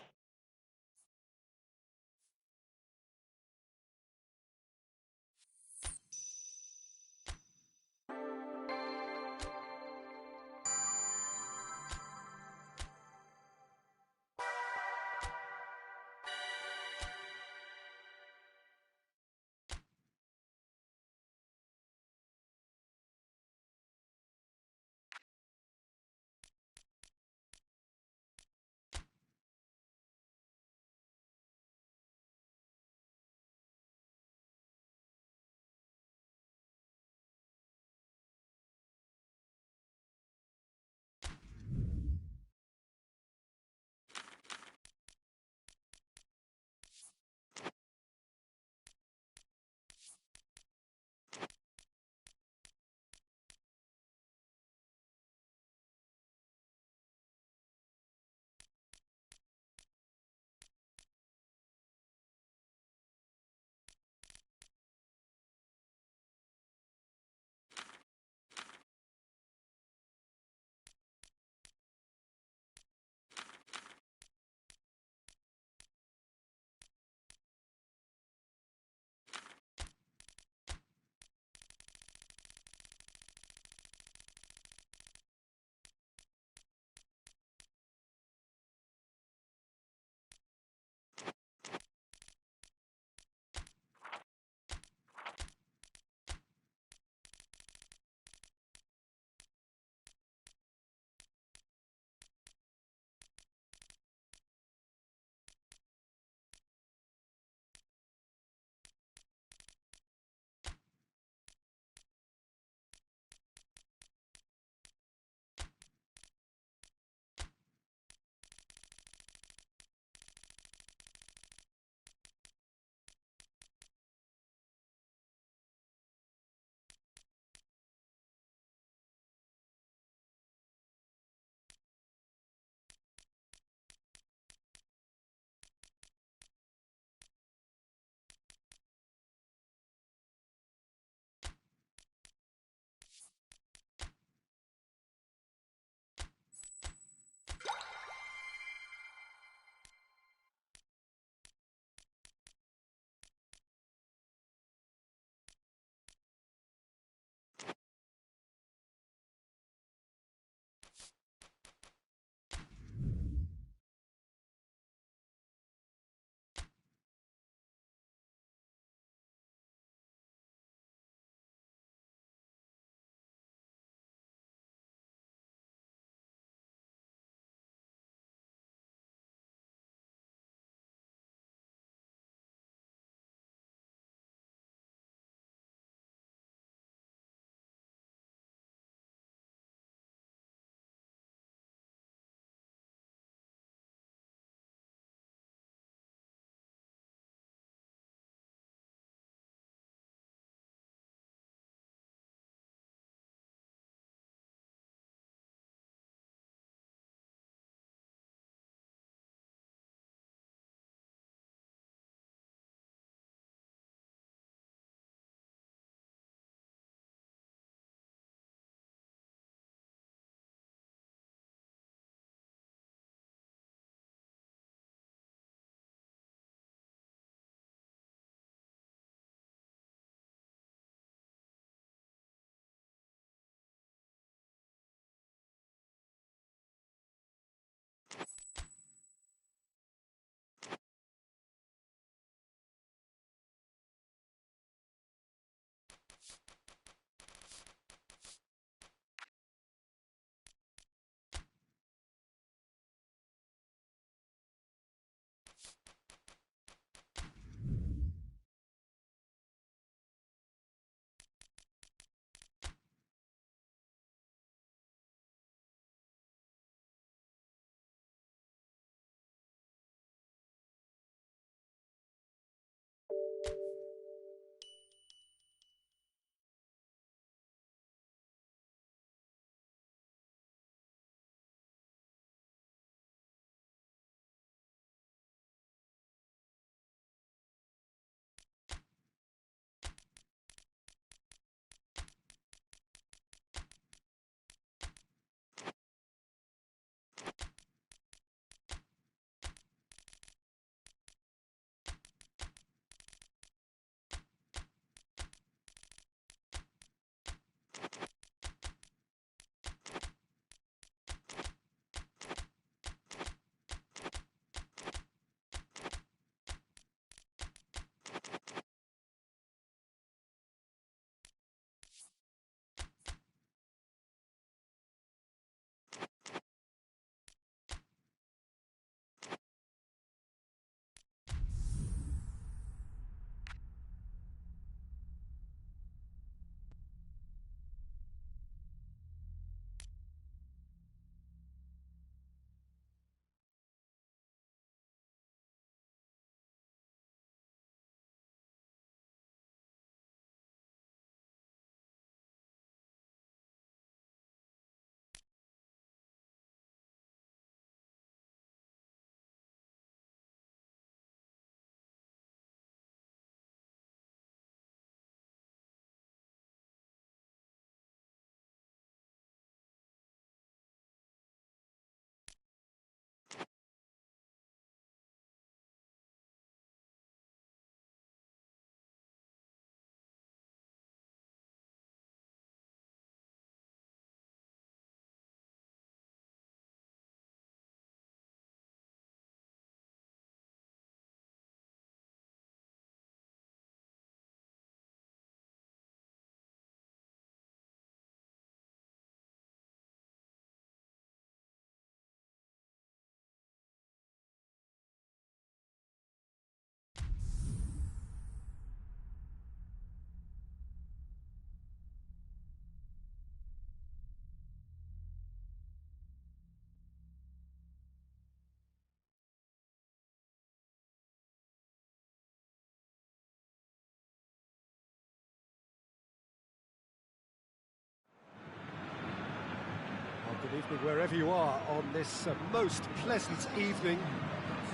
Good evening wherever you are on this most pleasant evening.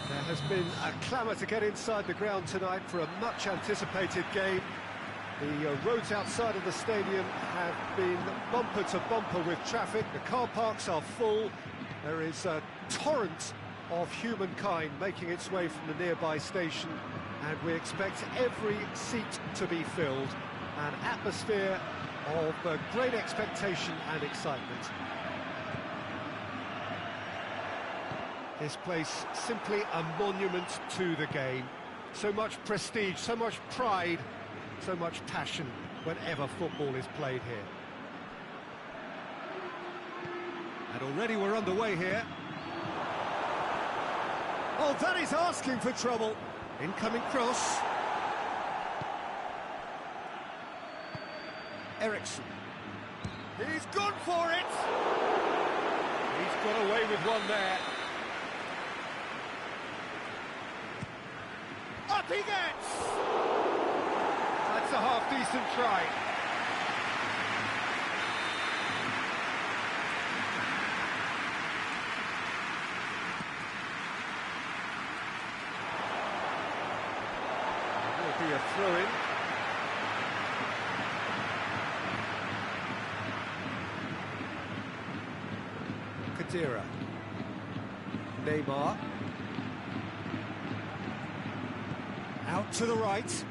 There has been a clamour to get inside the ground tonight for a much-anticipated game. The roads outside of the stadium have been bumper to bumper with traffic. The car parks are full. There is a torrent of humankind making its way from the nearby station, and we expect every seat to be filled. An atmosphere of great expectation and excitement. This place simply a monument to the game. So much prestige, so much pride, so much passion whenever football is played here. And already we're underway here. Oh, that is asking for trouble. Incoming cross. Eriksson. He's gone for it! He's got away with one there. Up he gets! That's a half-decent try. Will be a throw-in. Khedira. Neymar. Out to the right.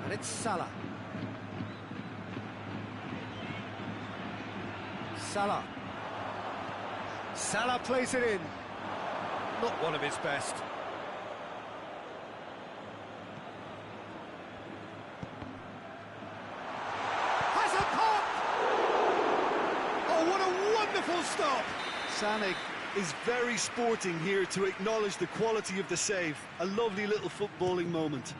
And it's Salah. Salah. Salah plays it in. Not one of his best. Has a pop! Oh, what a wonderful stop! Sané is very sporting here to acknowledge the quality of the save. A lovely little footballing moment.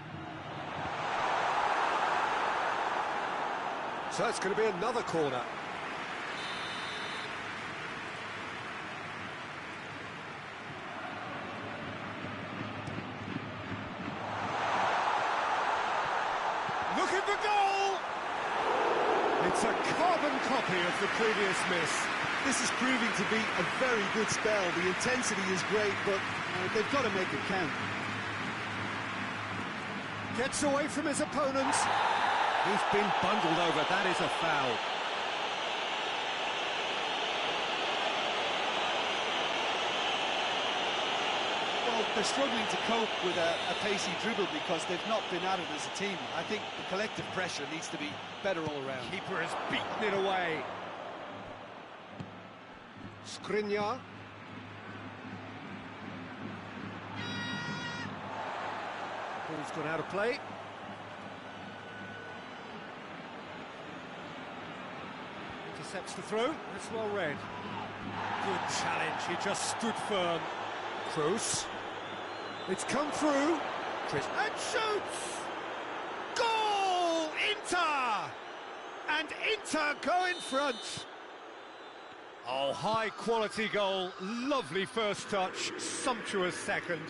So it's going to be another corner. Look at the goal! It's a carbon copy of the previous miss. This is proving to be a very good spell. The intensity is great, but they've got to make it count. Gets away from his opponents. He's been bundled over. That is a foul. Well, they're struggling to cope with a pacey dribble because they've not been at it as a team. I think the collective pressure needs to be better all around. Keeper has beaten it away. Skriniar. Ball's gone out of play. Intercepts the throw. That's well read. Good challenge. He just stood firm. Kroos. It's come through. And shoots! Goal! Inter! And Inter go in front. Oh, high-quality goal, lovely first touch, sumptuous second.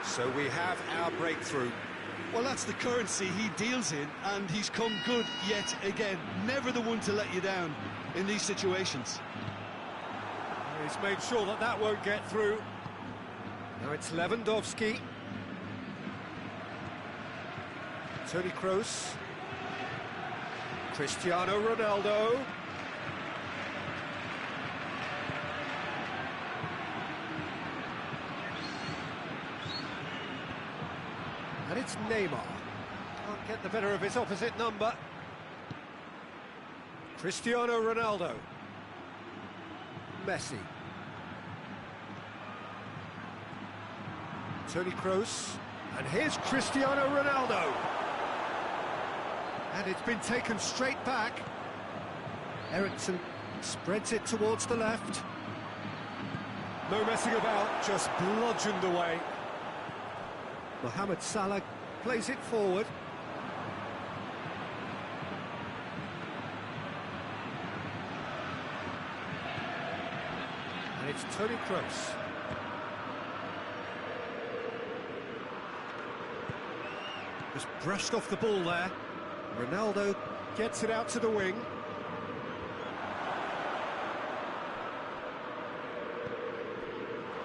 So we have our breakthrough. Well, that's the currency he deals in, and he's come good yet again. Never the one to let you down in these situations. He's made sure that that won't get through. Now it's Lewandowski. Toni Kroos. Cristiano Ronaldo. And it's Neymar. Can't get the better of his opposite number. Cristiano Ronaldo. Messi. Toni Kroos. And here's Cristiano Ronaldo. And it's been taken straight back. Eriksson spreads it towards the left. No messing about, just bludgeoned away. Mohamed Salah plays it forward. And it's Toni Kroos. Just brushed off the ball there. Ronaldo gets it out to the wing.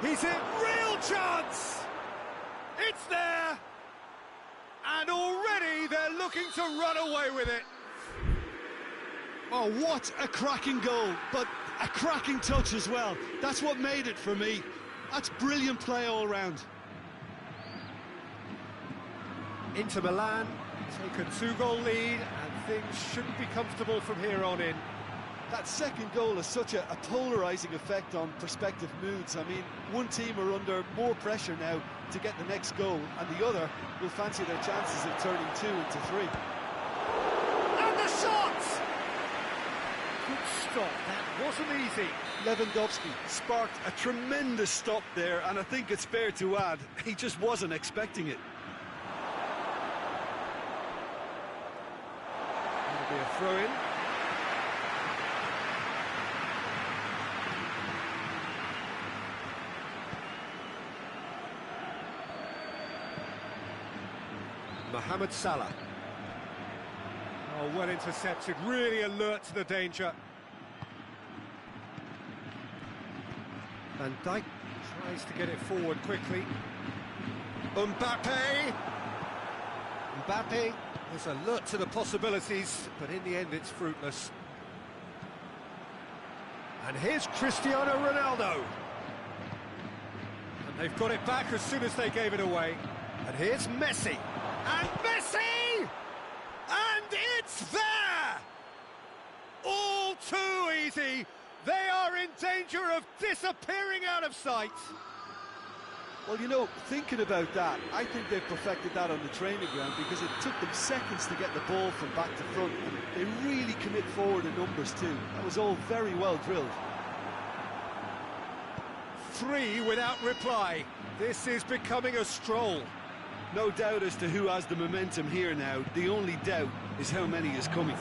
He's in, real chance! It's there! And already they're looking to run away with it. Oh, what a cracking goal, but a cracking touch as well. That's what made it for me. That's brilliant play all round. Inter Milan take a 2-goal lead, and things shouldn't be comfortable from here on in. That second goal has such a polarising effect on prospective moods. I mean, one team are under more pressure now to get the next goal, and the other will fancy their chances of turning 2 into 3. And the shot! Good stop, that wasn't easy. Lewandowski sparked a tremendous stop there, and I think it's fair to add, he just wasn't expecting it. It'll be a throw-in. Mohamed Salah. Oh, well intercepted, really alert to the danger. Van Dijk tries to get it forward quickly. Mbappe is alert to the possibilities, but in the end it's fruitless. And here's Cristiano Ronaldo. And they've got it back as soon as they gave it away. And here's Messi. And Messi! And it's there! All too easy. They are in danger of disappearing out of sight. Well, you know, thinking about that, I think they've perfected that on the training ground because it took them seconds to get the ball from back to front, and they really commit forward in numbers too. That was all very well drilled. 3 without reply. This is becoming a stroll. No doubt as to who has the momentum here now. The only doubt is how many is coming.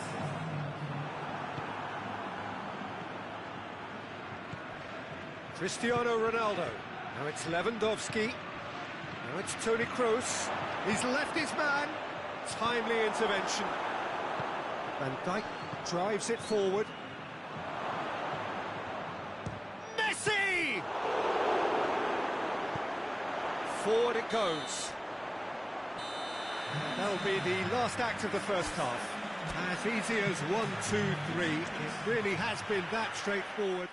Cristiano Ronaldo. Now it's Lewandowski. Now it's Toni Kroos. He's left his man. Timely intervention. Van Dijk drives it forward. Messi! Forward it goes. And that'll be the last act of the first half. As easy as 1, 2, 3. It really has been that straightforward.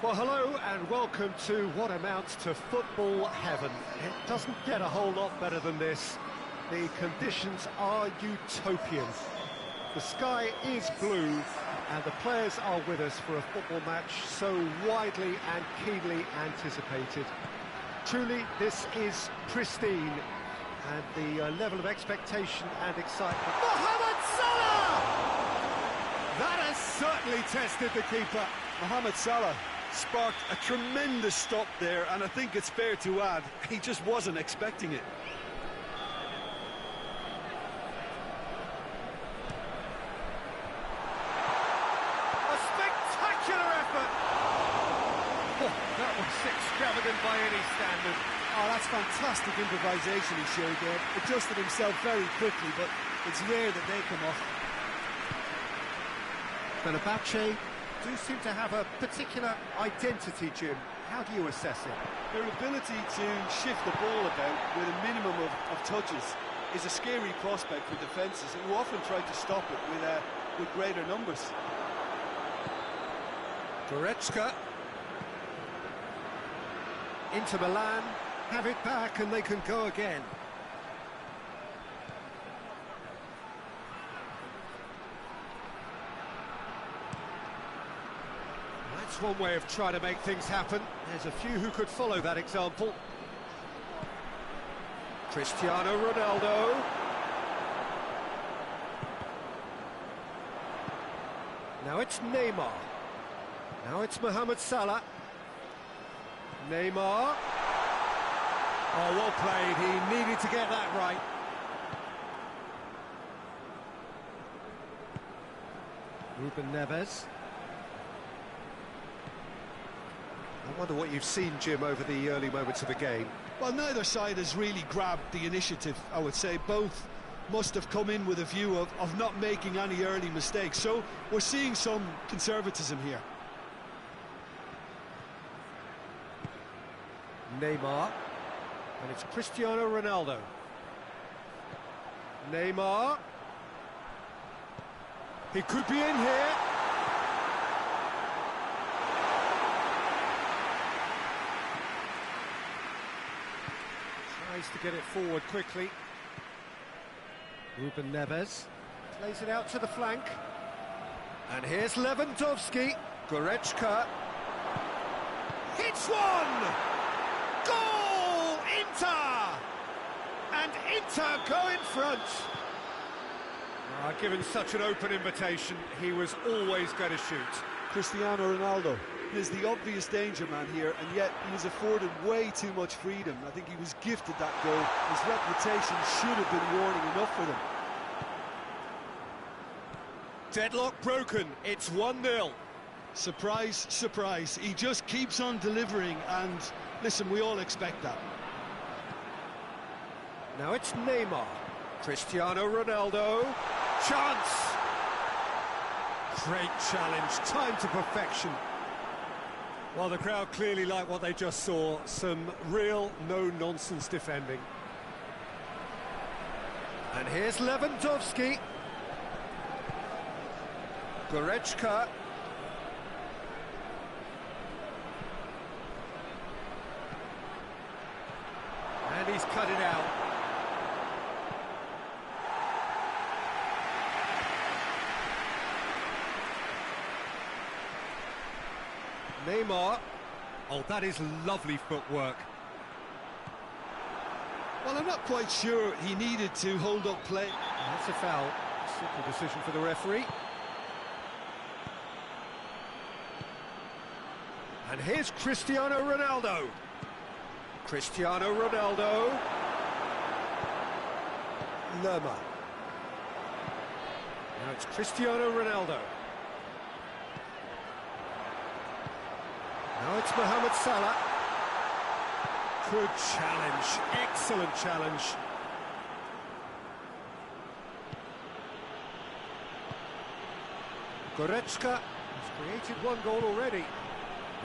Well, hello and welcome to what amounts to football heaven. It doesn't get a whole lot better than this. The conditions are utopian. The sky is blue and the players are with us for a football match so widely and keenly anticipated. Truly, this is pristine, and the level of expectation and excitement. Mohamed Salah! That has certainly tested the keeper. Mohamed Salah sparked a tremendous stop there, and I think it's fair to add, he just wasn't expecting it. A spectacular effort! Oh, that was extravagant by any standard. Oh, that's fantastic improvisation he showed there. Adjusted himself very quickly, but it's rare that they come off. Fenerbahce do seem to have a particular identity, Jim. How do you assess it? Their ability to shift the ball about with a minimum of touches is a scary prospect for defences who often try to stop it with greater numbers. Goretzka. Inter Milan have it back and they can go again. That's one way of trying to make things happen. There's a few who could follow that example. Cristiano Ronaldo. Now it's Neymar. Now it's Mohamed Salah. Neymar. Oh, well played. He needed to get that right. Ruben Neves. I wonder what you've seen, Jim, over the early moments of the game. Well, neither side has really grabbed the initiative, I would say. Both must have come in with a view of not making any early mistakes. So we're seeing some conservatism here. Neymar. And it's Cristiano Ronaldo. Neymar. He could be in here. Tries to get it forward quickly. Ruben Neves plays it out to the flank. And here's Lewandowski. Goretzka. Hits one! Goal! Inter! And Inter go in front. Given such an open invitation, he was always going to shoot. Cristiano Ronaldo is the obvious danger man here, and yet he was afforded way too much freedom. I think he was gifted that goal. His reputation should have been warning enough for them. Deadlock broken, it's 1-0. Surprise, surprise. He just keeps on delivering, and listen, we all expect that. Now it's Neymar. Cristiano Ronaldo. Chance! Great challenge, time to perfection. Well, the crowd clearly like what they just saw. Some real no-nonsense defending. And here's Lewandowski. Goretzka. And he's cut it out. Neymar. Oh, that is lovely footwork. Well, I'm not quite sure he needed to hold up play. That's a foul. Simple decision for the referee. And here's Cristiano Ronaldo. Cristiano Ronaldo. Lerma. Now it's Cristiano Ronaldo. Now it's Mohamed Salah. Good challenge, excellent challenge. Goretzka has created one goal already.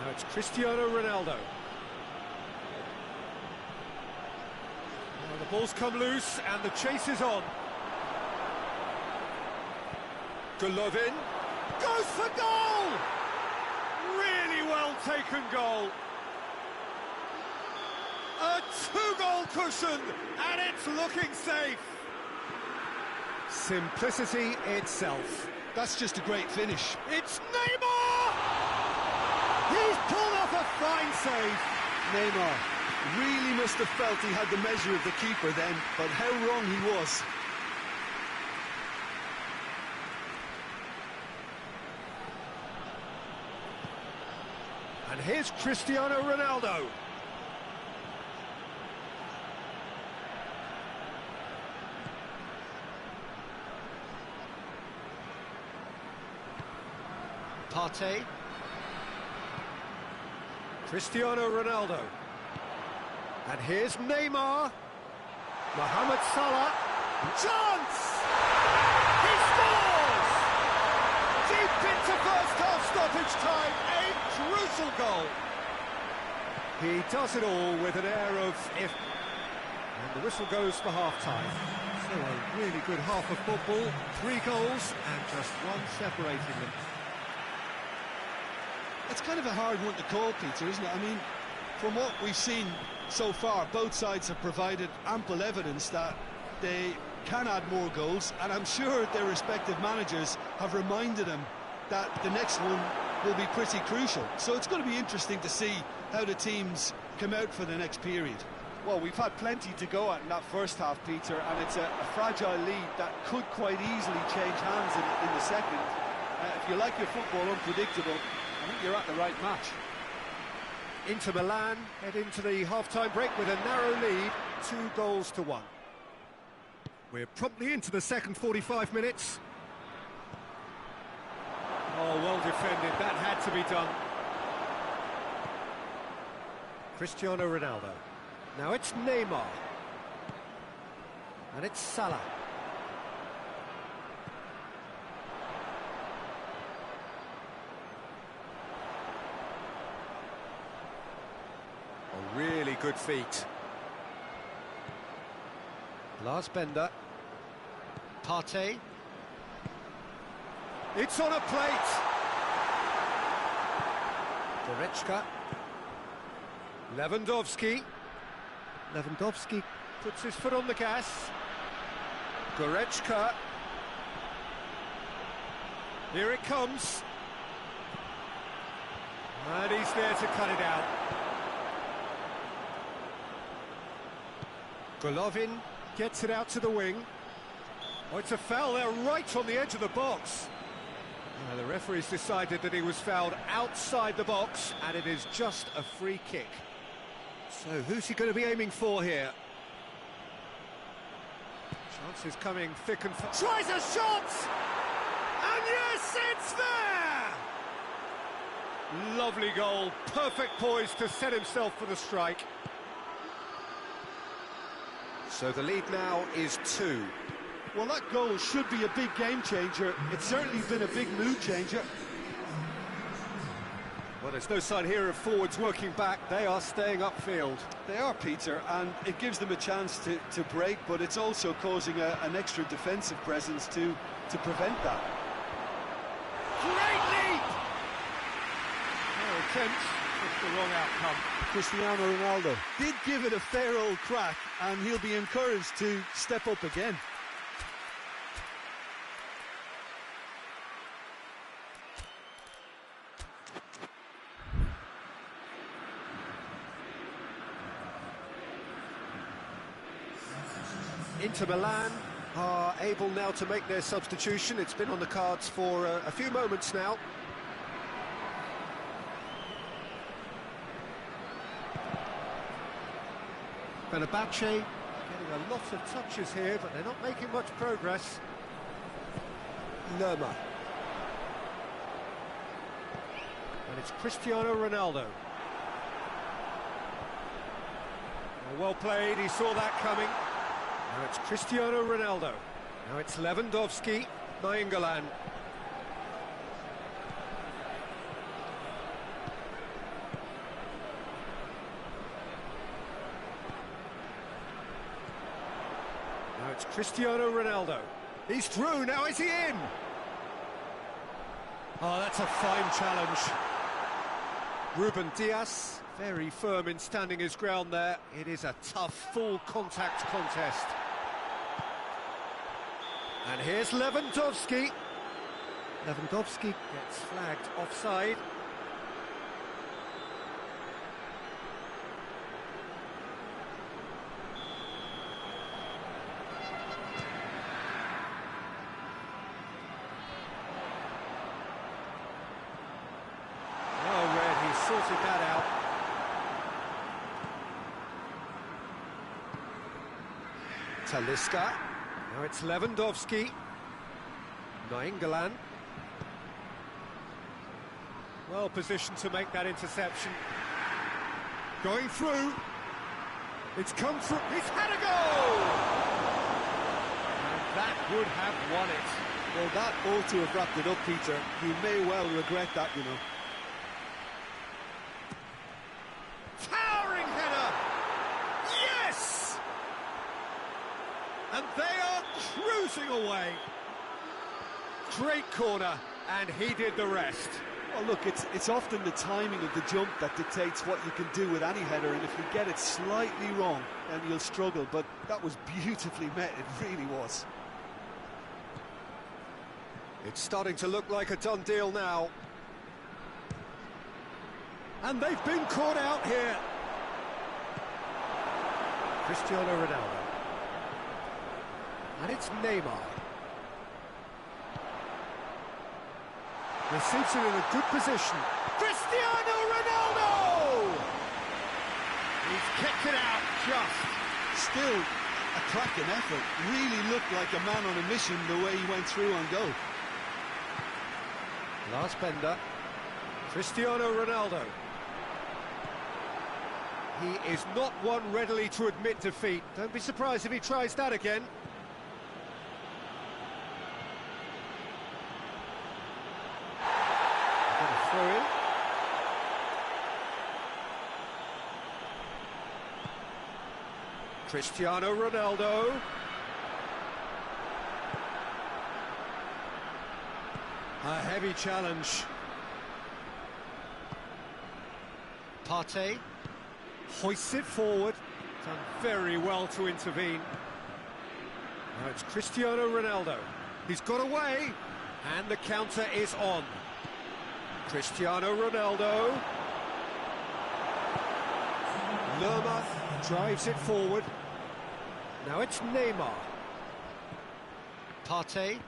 Now it's Cristiano Ronaldo. Now the ball's come loose and the chase is on. Golovin goes for goal! Really well taken second goal. A two-goal cushion, and it's looking safe. Simplicity itself. That's just a great finish. It's Neymar! He's pulled off a fine save. Neymar really must have felt he had the measure of the keeper then, but how wrong he was. And here's Cristiano Ronaldo. Partey. Cristiano Ronaldo. And here's Neymar. Mohamed Salah. Chance! He scores! Deep into first half stoppage time, a crucial goal. He does it all with an air of if. And the whistle goes for half-time. So a really good half of football, 3 goals and just one separating them. It's kind of a hard one to call, Peter, isn't it? I mean, from what we've seen so far, both sides have provided ample evidence that they can add more goals, and I'm sure their respective managers have reminded them that the next one will be pretty crucial. So it's going to be interesting to see how the teams come out for the next period. Well, we've had plenty to go at in that first half, Peter, and it's a fragile lead that could quite easily change hands in the second. If you like your football unpredictable, I think you're at the right match. Inter Milan head into the half-time break with a narrow lead, 2-1. We're promptly into the second 45 minutes. Oh, well defended, that had to be done. Cristiano Ronaldo. Now it's Neymar. And it's Salah. A really good feat. Lars Bender. Partey. It's on a plate. Goretzka. Lewandowski. Lewandowski puts his foot on the gas. Goretzka. Here it comes. And he's there to cut it out. Golovin gets it out to the wing. Oh, it's a foul there right on the edge of the box. The referee's decided that he was fouled outside the box, and it is just a free kick. So who's he going to be aiming for here? Chances coming thick and fast. Tries a shot! And yes, it's there! Lovely goal, perfect poise to set himself for the strike. So the lead now is 2. Well, that goal should be a big game changer. It's certainly been a big mood changer. Well, there's no sign here of forwards working back. They are staying upfield. They are, Peter, and it gives them a chance to break, but it's also causing an extra defensive presence to prevent that. Great leap! No attempt, just the wrong outcome. Cristiano Ronaldo did give it a fair old crack, and he'll be encouraged to step up again. Inter Milan are able now to make their substitution. It's been on the cards for a few moments now. Fenerbahce getting a lot of touches here, but they're not making much progress. Lerma. And it's Cristiano Ronaldo. Well played, he saw that coming. Now it's Cristiano Ronaldo. Now it's Lewandowski, Nainggolan. Now it's Cristiano Ronaldo. He's through, now is he in? Oh, that's a fine challenge. Ruben Dias, very firm in standing his ground there. It is a tough, full-contact contest. And here's Lewandowski. Lewandowski gets flagged offside. Sorted that out. Talisca. Now it's Lewandowski. Nainggolan. Well positioned to make that interception. Going through. It's come through. He's had a goal! And that would have won it. Well, that ought to have wrapped it up, Peter. He may well regret that, you know. Towering header! Yes! And they are cruising away. Great corner, and he did the rest. Well, look, it's often the timing of the jump that dictates what you can do with any header, and if you get it slightly wrong, then you'll struggle. But that was beautifully met, it really was. It's starting to look like a done deal now. And they've been caught out here. Cristiano Ronaldo. And it's Neymar. Receives it in a good position. Cristiano Ronaldo! He's kicked it out just. Still a cracking effort. Really looked like a man on a mission the way he went through on goal. Lars Bender. Cristiano Ronaldo. He is not one readily to admit defeat. Don't be surprised if he tries that again. Throw in. Cristiano Ronaldo. A heavy challenge. Partey hoists it forward. Done very well to intervene. Now it's Cristiano Ronaldo. He's got away, and the counter is on. Cristiano Ronaldo. Lerma drives it forward. Now it's Neymar. Partey.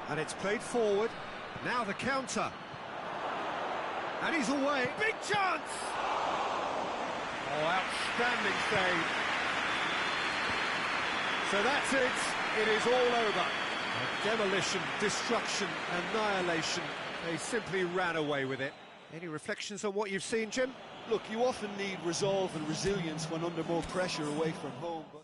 And it's played forward. Now the counter. And he's away. Big chance! Oh, outstanding save. So that's it. It is all over. Demolition, destruction, annihilation. They simply ran away with it. Any reflections on what you've seen, Jim? Look, you often need resolve and resilience when under more pressure away from home, but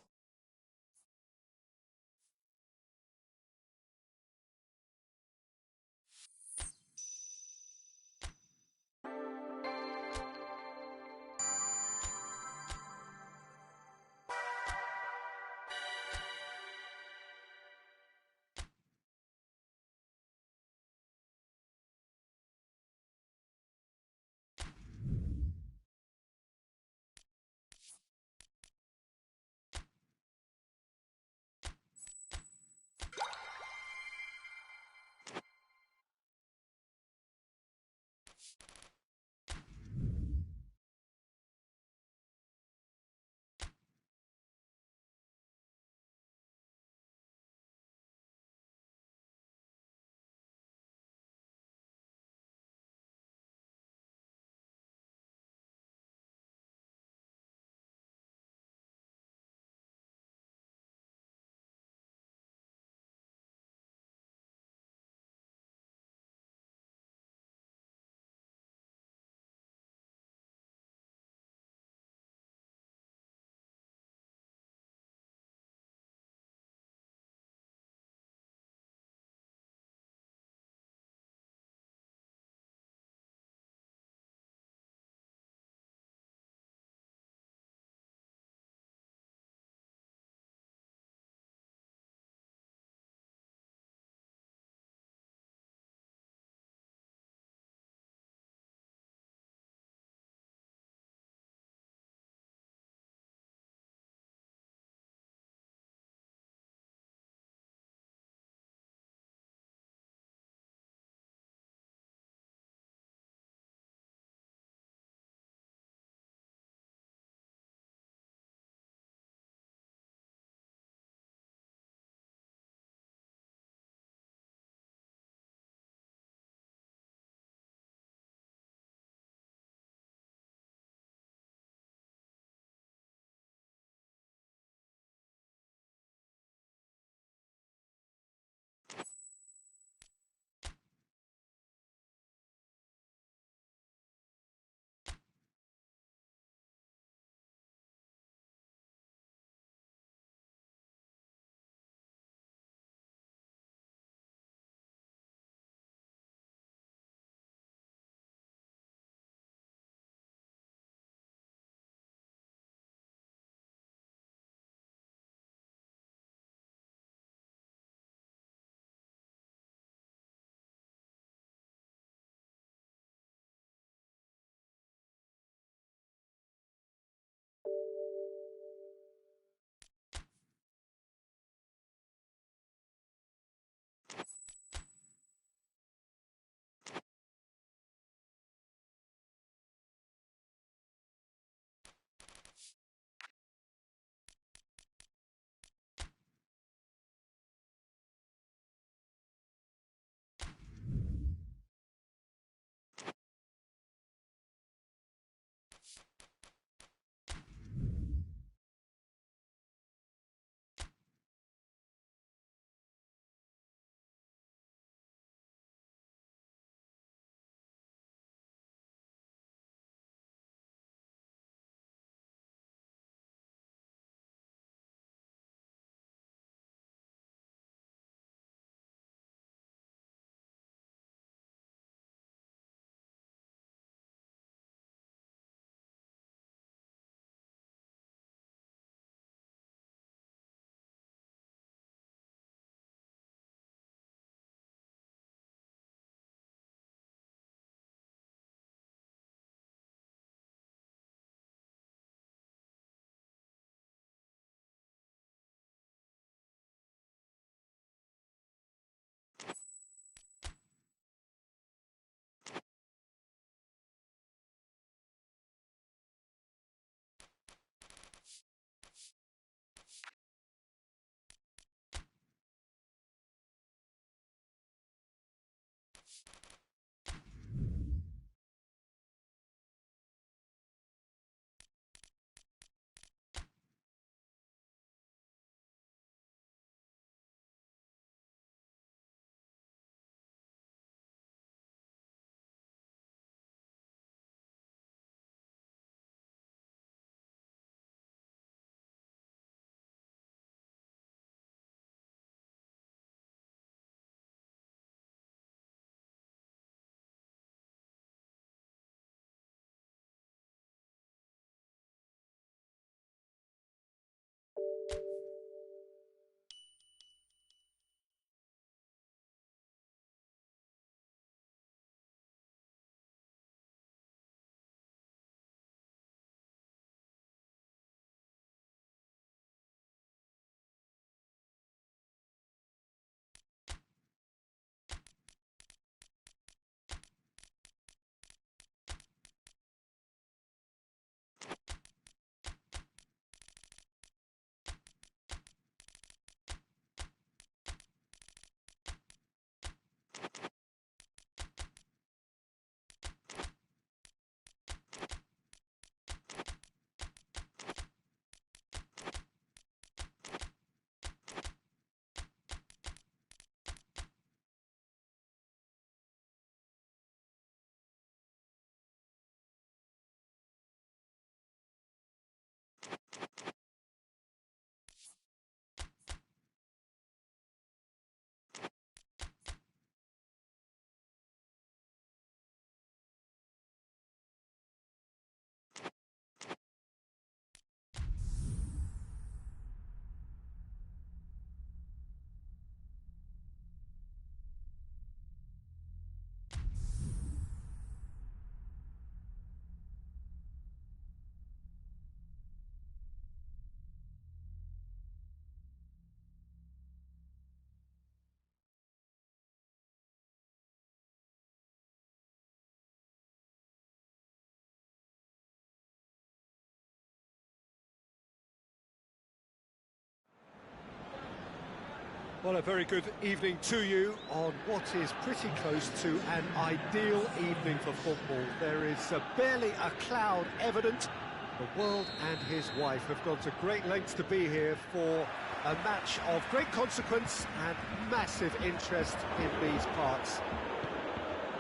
Well, a very good evening to you on what is pretty close to an ideal evening for football. There is barely a cloud evident. The world and his wife have gone to great lengths to be here for a match of great consequence and massive interest in these parts.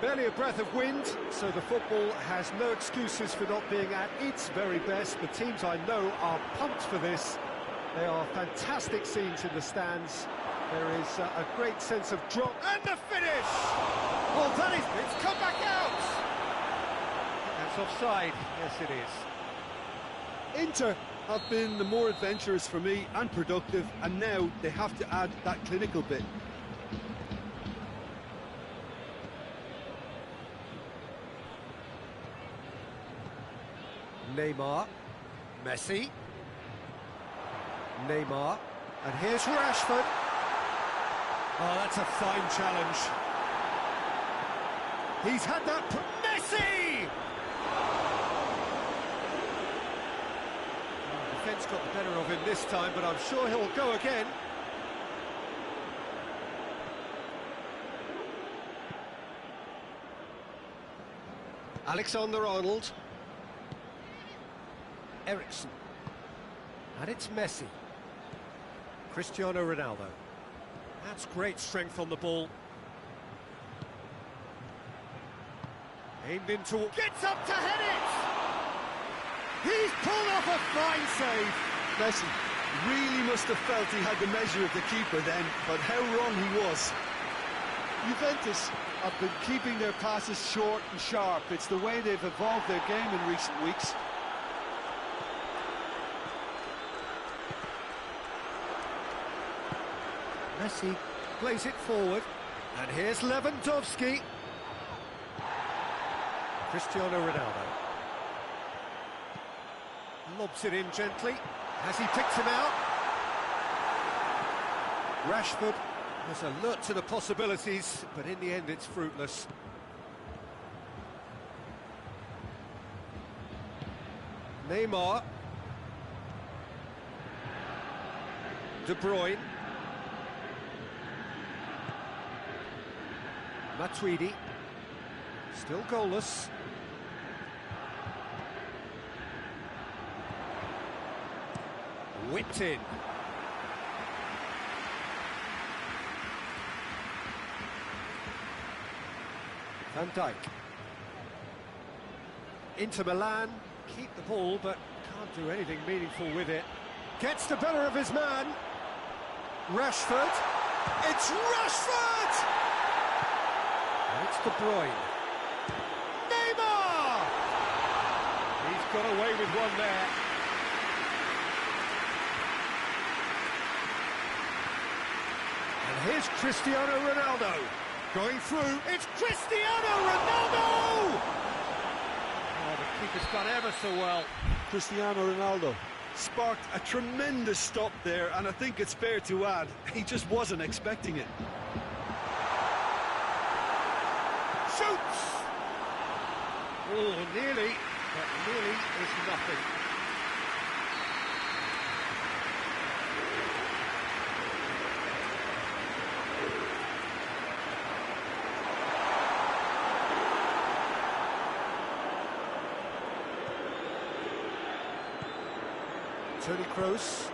Barely a breath of wind, so the football has no excuses for not being at its very best. The teams I know are pumped for this. They are fantastic scenes in the stands. There is a great sense of drop. And the finish! Well, that is... It's come back out! That's offside. Yes, it is. Inter have been the more adventurous for me and productive, and now they have to add that clinical bit. Neymar, Messi, Neymar, and here's Rashford. Oh, that's a fine challenge. He's had that... Messi! Oh, defence got the better of him this time, but I'm sure he'll go again. Alexander-Arnold. Eriksen. And it's Messi. Cristiano Ronaldo. That's great strength on the ball. Aimed into... Gets up to head it! He's pulled off a fine save. Messi really must have felt he had the measure of the keeper then, but how wrong he was. Juventus have been keeping their passes short and sharp. It's the way they've evolved their game in recent weeks. Messi plays it forward, and here's Lewandowski. Cristiano Ronaldo lobs it in gently. Has he picked him out? Rashford was alert to the possibilities, but in the end it's fruitless. Neymar. De Bruyne. Matuidi. Still goalless. Whipped in. Van Dijk. Inter Milan keep the ball, but can't do anything meaningful with it. Gets the better of his man. Rashford. It's Rashford! And it's De Bruyne. Neymar! He's got away with one there. And here's Cristiano Ronaldo. Going through, it's Cristiano Ronaldo! Oh, the keeper's done ever so well. Cristiano Ronaldo sparked a tremendous stop there, and I think it's fair to add, he just wasn't expecting it. Shoots! Oh, nearly, but nearly is nothing. Toni Kroos.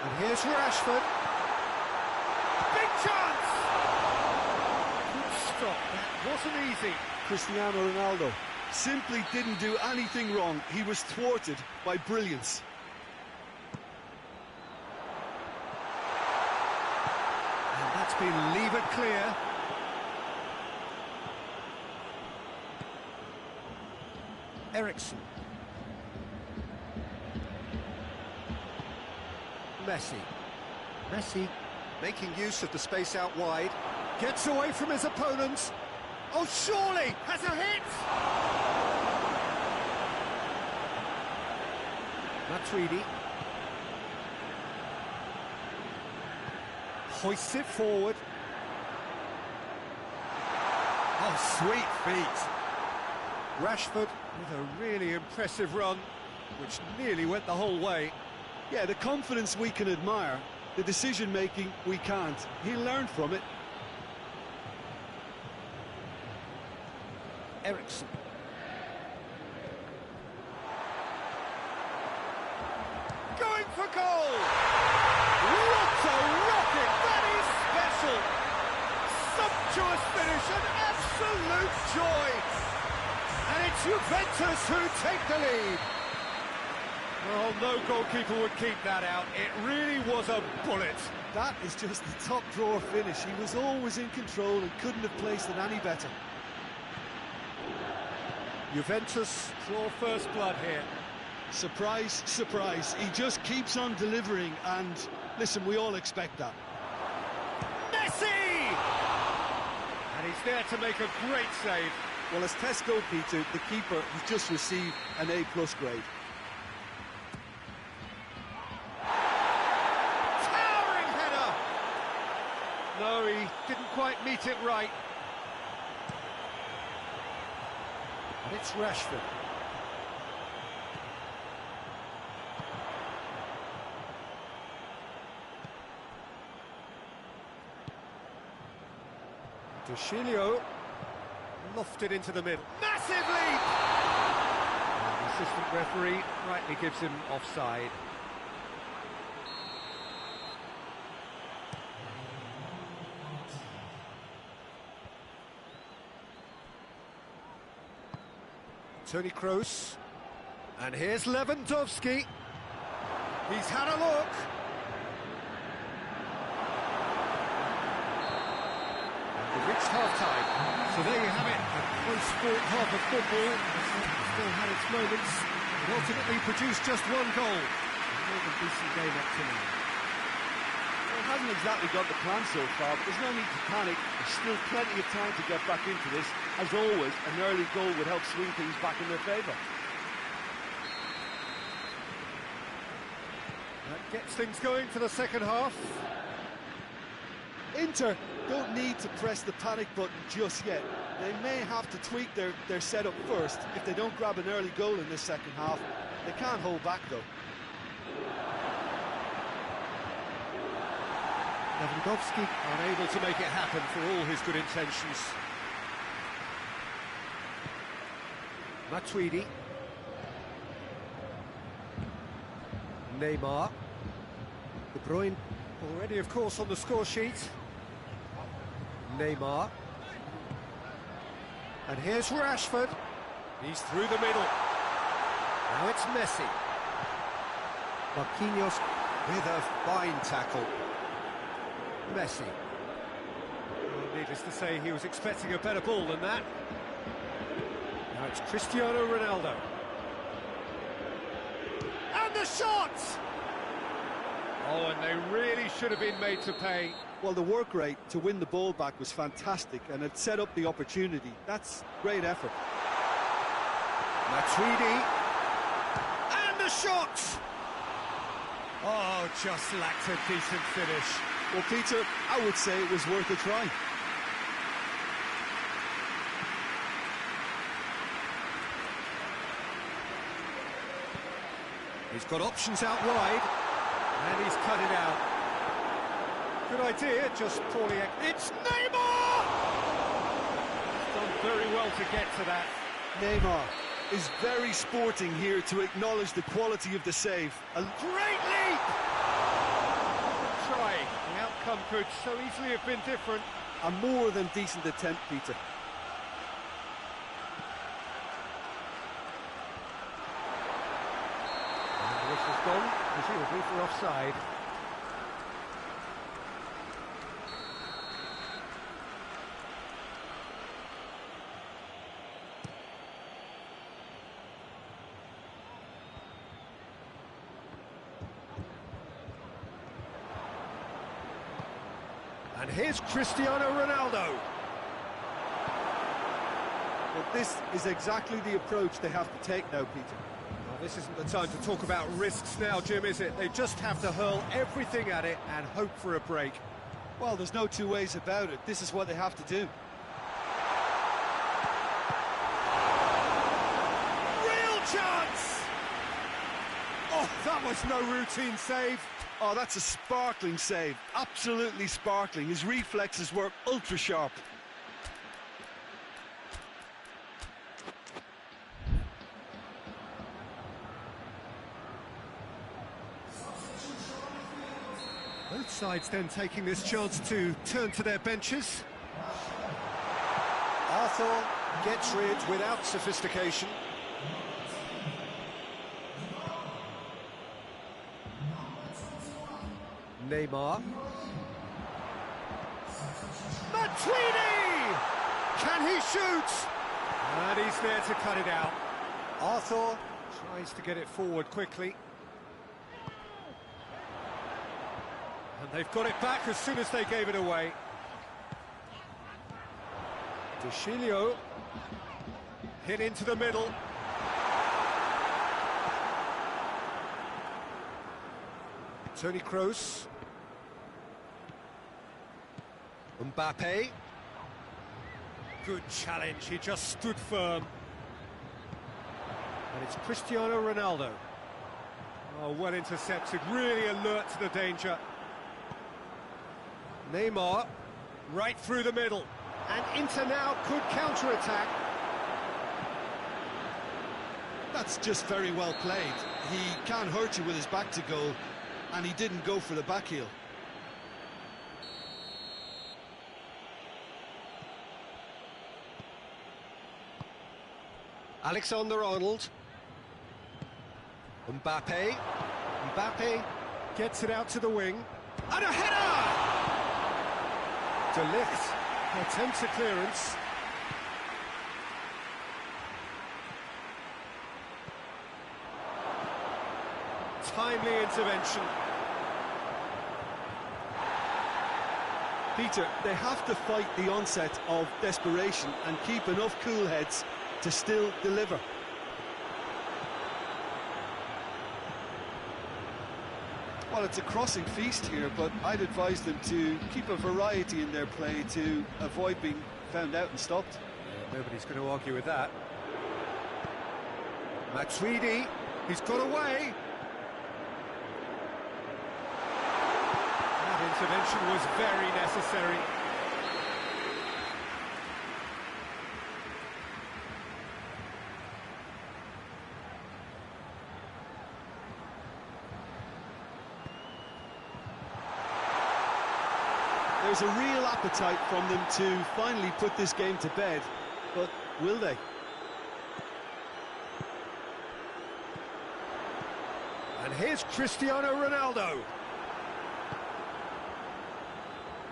And here's Rashford. Big chance! Good stop, that wasn't easy. Cristiano Ronaldo simply didn't do anything wrong. He was thwarted by brilliance. And that's been levered clear. Eriksen. Messi making use of the space out wide, gets away from his opponents. Oh, surely has a hit! Matuidi hoists it forward. Oh, sweet feet. Rashford with a really impressive run, which nearly went the whole way. Yeah, the confidence we can admire, the decision-making we can't. He learned from it. Eriksen. Going for goal! What a rocket! That is special! Sumptuous finish, an absolute joy! And it's Juventus who take the lead. Well, no goalkeeper would keep that out. It really was a bullet. That is just the top drawer finish. He was always in control and couldn't have placed it any better. Juventus draw first blood here. Surprise, surprise. He just keeps on delivering, and listen, we all expect that. Messi! And he's there to make a great save. Well, as test goalkeeper, the keeper has just received an A+ grade. No, he didn't quite meet it right. And it's Rashford. Dushilio lofted into the middle. Massive leap! And the assistant referee rightly gives him offside. Toni Kroos, and here's Lewandowski. He's had a look. And we've reached half-time. So there you have it, a close-fought half of football. Still had its moments. It ultimately produced just one goal. More than decent game up to now. Well, it hasn't exactly got the plan so far, but there's no need to panic. There's still plenty of time to get back into this. As always, an early goal would help swing things back in their favour. That gets things going for the second half. Inter don't need to press the panic button just yet. They may have to tweak their setup first if they don't grab an early goal in this second half. They can't hold back though. Lewandowski unable to make it happen for all his good intentions. Matuidi. Neymar. De Bruyne already, of course, on the score sheet. Neymar. And here's Rashford. He's through the middle. Now it's Messi. Marquinhos with a fine tackle. Messi. Well, needless to say, he was expecting a better ball than that. Now it's Cristiano Ronaldo. And the shot! Oh, and they really should have been made to pay. Well, the work rate to win the ball back was fantastic, and it set up the opportunity. That's great effort. Matuidi. And the shot! Oh, just lacked a decent finish. Well, Peter, I would say it was worth a try. He's got options out wide, and he's cut it out. Good idea, just poorly... It's Neymar! He's done very well to get to that. Neymar is very sporting here to acknowledge the quality of the save. A Great leap! Try. The outcome could so easily have been different. A more than decent attempt, Peter. And the whistle's gone, presumably for offside. And here's Cristiano Ronaldo. Well, this is exactly the approach they have to take now, Peter. Well, this isn't the time to talk about risks now, Jim, is it? They just have to hurl everything at it and hope for a break. Well, there's no two ways about it. This is what they have to do. Real chance! Oh, that was no routine save. Oh, that's a sparkling save. Absolutely sparkling. His reflexes were ultra sharp. Both sides then taking this chance to turn to their benches. Arthur gets rid without sophistication. Neymar. Matuidi! Can he shoot? And he's there to cut it out. Arthur tries to get it forward quickly. And they've got it back as soon as they gave it away. De Chilio hit into the middle. Toni Kroos. Mbappe. Good challenge, he just stood firm. And it's Cristiano Ronaldo. Oh, well intercepted, really alert to the danger. Neymar, right through the middle. And Inter now could counter-attack. That's just very well played. He can't hurt you with his back to goal, and he didn't go for the back heel. Alexander-Arnold. Mbappe. Mbappe gets it out to the wing. And a header! De Ligt attempts a clearance. Timely intervention. Peter, they have to fight the onset of desperation and keep enough cool heads to still deliver. Well, it's a crossing feast here, but I'd advise them to keep a variety in their play to avoid being found out and stopped. Yeah, nobody's going to argue with that. Matuidi, he's got away. Intervention was very necessary. There's a real appetite from them to finally put this game to bed, but will they? And here's Cristiano Ronaldo.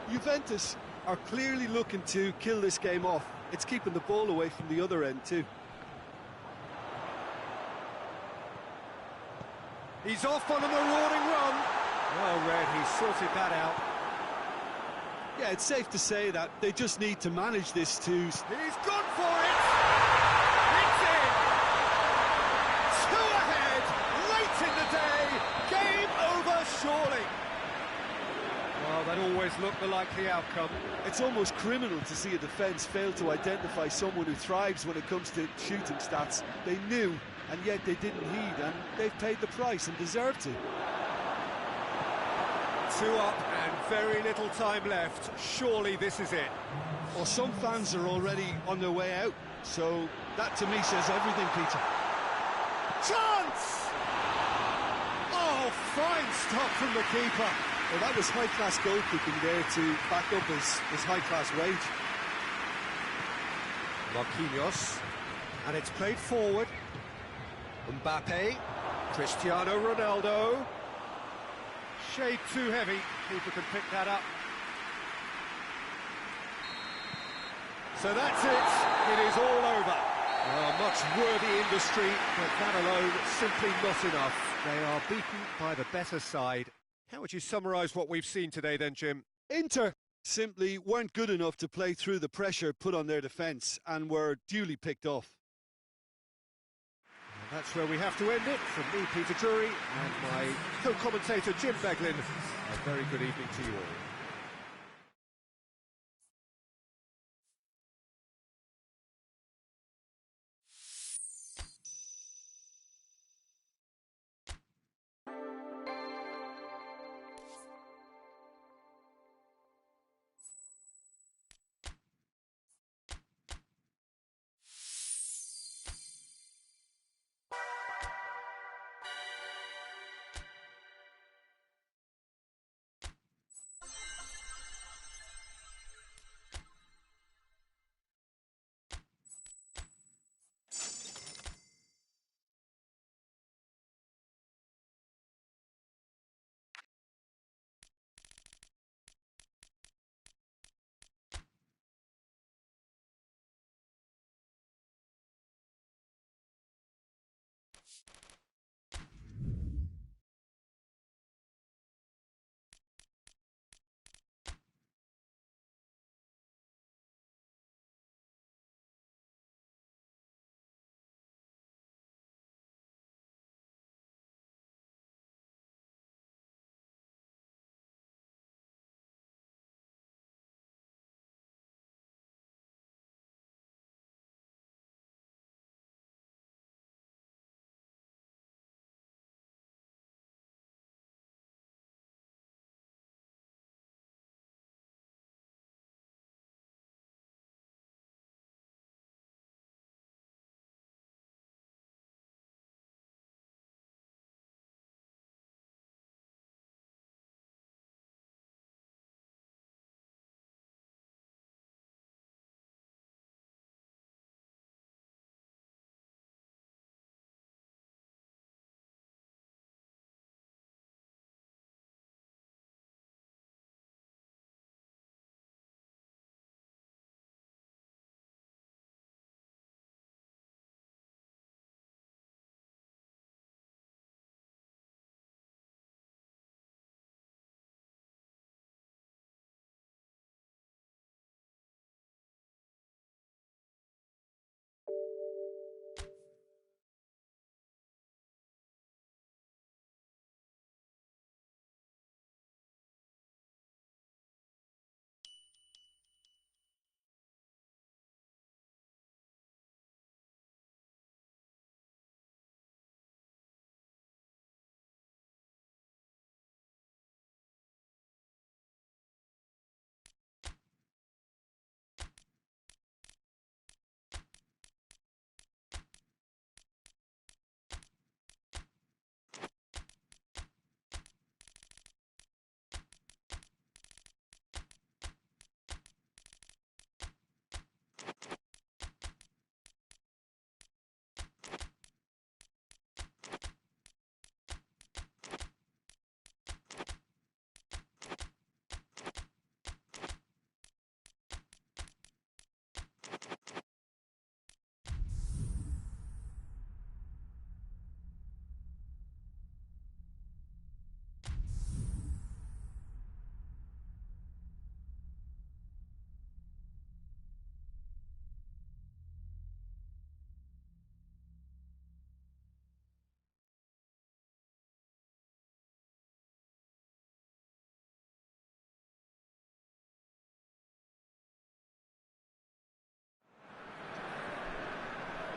Juventus are clearly looking to kill this game off. It's keeping the ball away from the other end too. He's off on a marauding run. Well read, he sorted that out. Yeah, it's safe to say that they just need to manage this to... He's gone for it! It's in! Two ahead, late in the day, game over surely. Well, that always looked the likely outcome. It's almost criminal to see a defence fail to identify someone who thrives when it comes to shooting stats. They knew, and yet they didn't heed, and they've paid the price and deserve to. 2 up and very little time left. Surely this is it. Well, some fans are already on their way out, so that to me says everything, Peter. Chance! Oh, fine stop from the keeper. Well, that was high-class goalkeeping there to back up his high-class wage. Marquinhos, and it's played forward. Mbappe, Cristiano Ronaldo. Shade too heavy, keeper can pick that up. So that's it, it is all over. Well, much worthy industry, but that alone simply not enough. They are beaten by the better side. How would you summarise what we've seen today then, Jim? Inter simply weren't good enough to play through the pressure put on their defence and were duly picked off. That's where we have to end it. From me, Peter Drury, and my co-commentator, Jim Beglin. A very good evening to you all.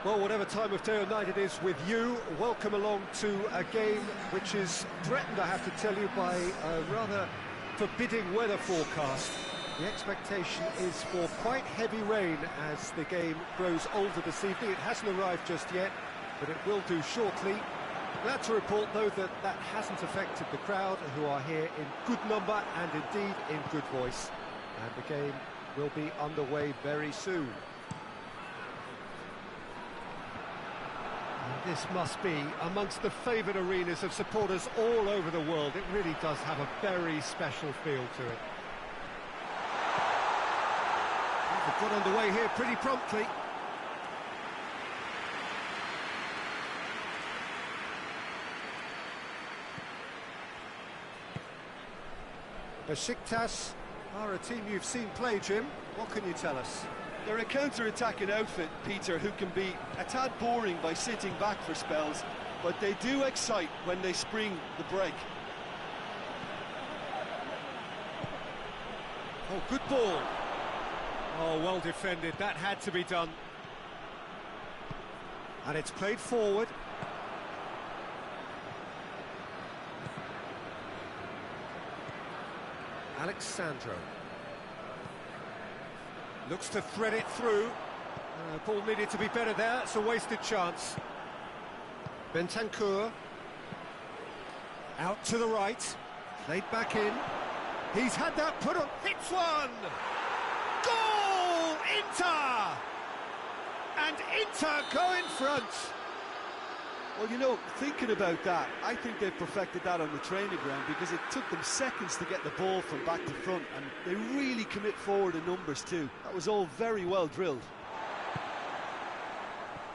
Well, whatever time of day or night it is with you, welcome along to a game which is threatened, I have to tell you, by a rather forbidding weather forecast. The expectation is for quite heavy rain as the game grows older this evening. It hasn't arrived just yet, but it will do shortly. Glad to report, though, that that hasn't affected the crowd, who are here in good number and indeed in good voice. And the game will be underway very soon. And this must be amongst the favoured arenas of supporters all over the world. It really does have a very special feel to it. They've got underway here pretty promptly. Besiktas are a team you've seen play, Jim. What can you tell us? They're a counter-attacking outfit, Peter, who can be a tad boring by sitting back for spells, but they do excite when they spring the break. Oh, good ball. Oh, well defended. That had to be done. And it's played forward. Alexandro looks to thread it through. Ball needed to be better there. It's a wasted chance. Bentancur out to the right, played back in. He's had that put on. Hits one. Goal! Inter! And Inter go in front. Well, you know, thinking about that, I think they've perfected that on the training ground because it took them seconds to get the ball from back to front, and they really commit forward in numbers too. That was all very well drilled.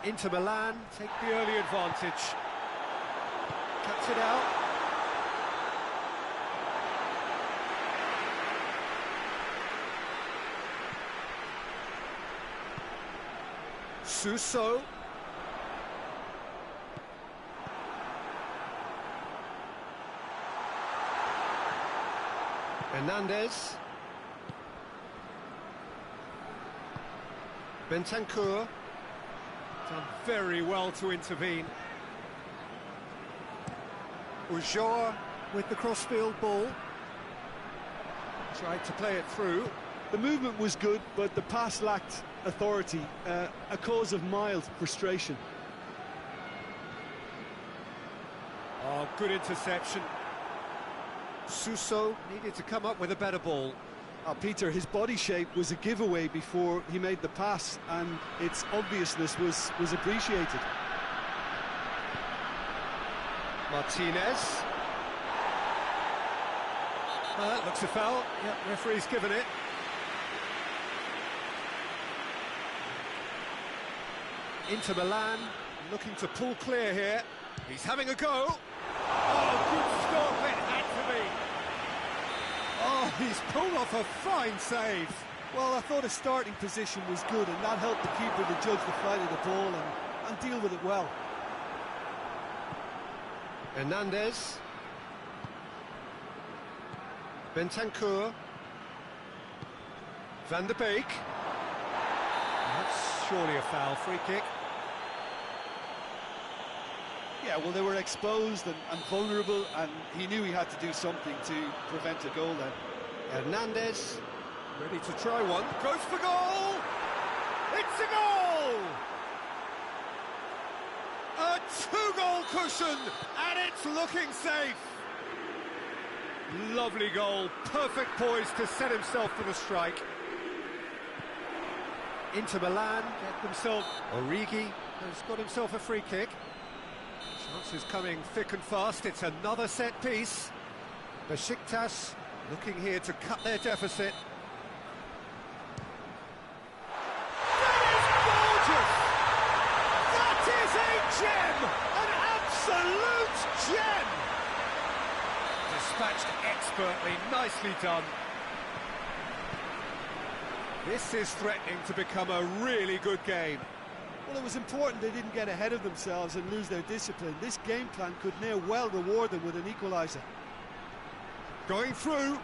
Inter Milan take the early advantage. Cuts it out. Suso. Hernandez. Bentancur. Done very well to intervene. Ujor with the crossfield ball. Tried to play it through. The movement was good, but the pass lacked authority, a cause of mild frustration. Oh, good interception. Suso needed to come up with a better ball. Peter, his body shape was a giveaway before he made the pass, and its obviousness was appreciated. Martinez. That looks a foul. Yeah, referee's given it. Inter Milan looking to pull clear here. He's having a go. Oh, good stop, it had to be. Oh, he's pulled off a fine save. Well, I thought his starting position was good, and that helped the keeper to judge the flight of the ball and deal with it well. Hernandez. Bentancur. Van der Beek. That's surely a foul, free kick. Yeah, well, they were exposed and vulnerable, and he knew he had to do something to prevent a goal then. Hernandez, ready to try one, goes for goal! It's a goal! A two-goal cushion, and it's looking safe. Lovely goal, perfect poise to set himself for the strike. Inter Milan get themselves... Origi has got himself a free kick. Chances coming thick and fast. It's another set piece. Besiktas looking here to cut their deficit. That is gorgeous! That is a gem! An absolute gem! Dispatched expertly, nicely done. This is threatening to become a really good game. Well, it was important they didn't get ahead of themselves and lose their discipline. This game plan could now well reward them with an equaliser. Going through.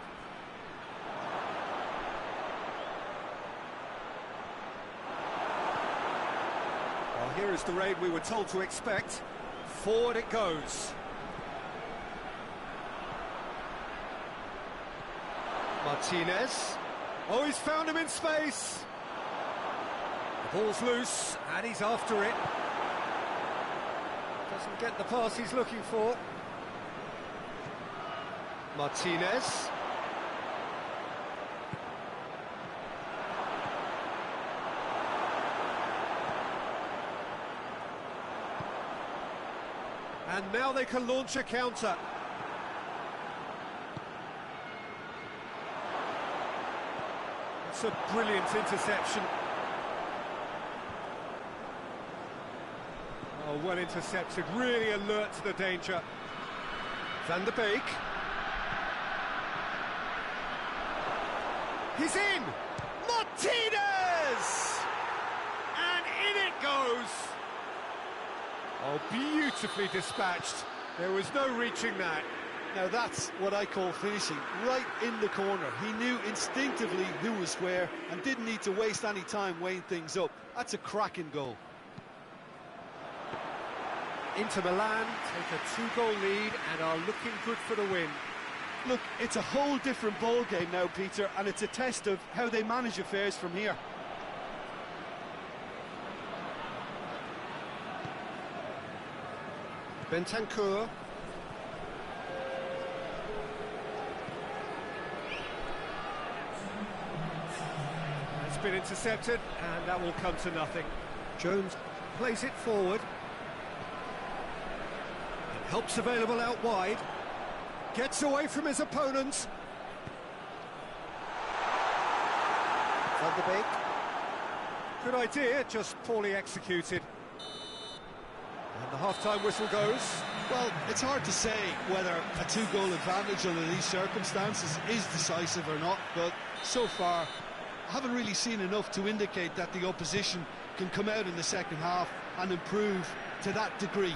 Well, here is the raid we were told to expect. Forward it goes. Martinez. Oh, he's found him in space. The ball's loose, and he's after it. Doesn't get the pass he's looking for. Martinez. And now they can launch a counter. It's a brilliant interception. Oh, well intercepted, really alert to the danger. Van der Beek. He's in! Martinez! And in it goes! Oh, beautifully dispatched. There was no reaching that. Now that's what I call finishing, right in the corner. He knew instinctively who was where and didn't need to waste any time weighing things up. That's a cracking goal. Inter Milan take a 2-goal lead and are looking good for the win. Look, it's a whole different ball game now, Peter, and it's a test of how they manage affairs from here. Bentancur. It's been intercepted, and that will come to nothing. Jones plays it forward. And help's available out wide. Gets away from his opponent. Van der Beek. Good idea, just poorly executed. And the half-time whistle goes. Well, it's hard to say whether a 2-goal advantage under these circumstances is decisive or not, but so far I haven't really seen enough to indicate that the opposition can come out in the second half and improve to that degree.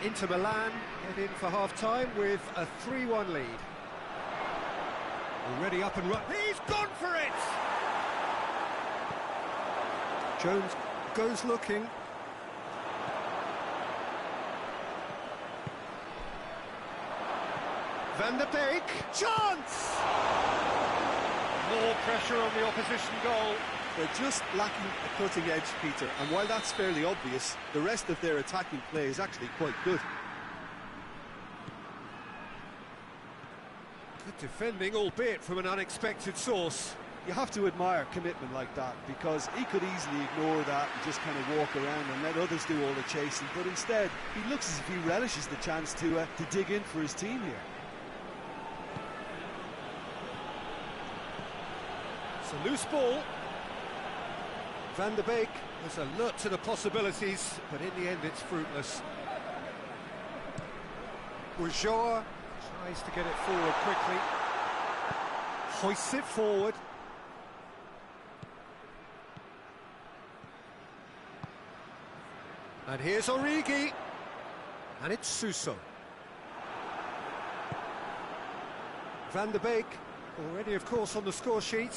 Inter Milan head in for half-time with a 3-1 lead. Already up and running. He's gone for it! Jones goes looking. Van der Beek, chance! More pressure on the opposition goal. They're just lacking a cutting edge, Peter, and while that's fairly obvious, the rest of their attacking play is actually quite good. Good defending, albeit from an unexpected source. You have to admire commitment like that, because he could easily ignore that and just kind of walk around and let others do all the chasing, but instead he looks as if he relishes the chance to dig in for his team here. It's a loose ball. Van der Beek was alert to the possibilities, but in the end it's fruitless. Ulloa tries to get it forward quickly. Hoists it forward. And here's Origi. And it's Suso. Van der Beek, already of course on the score sheet.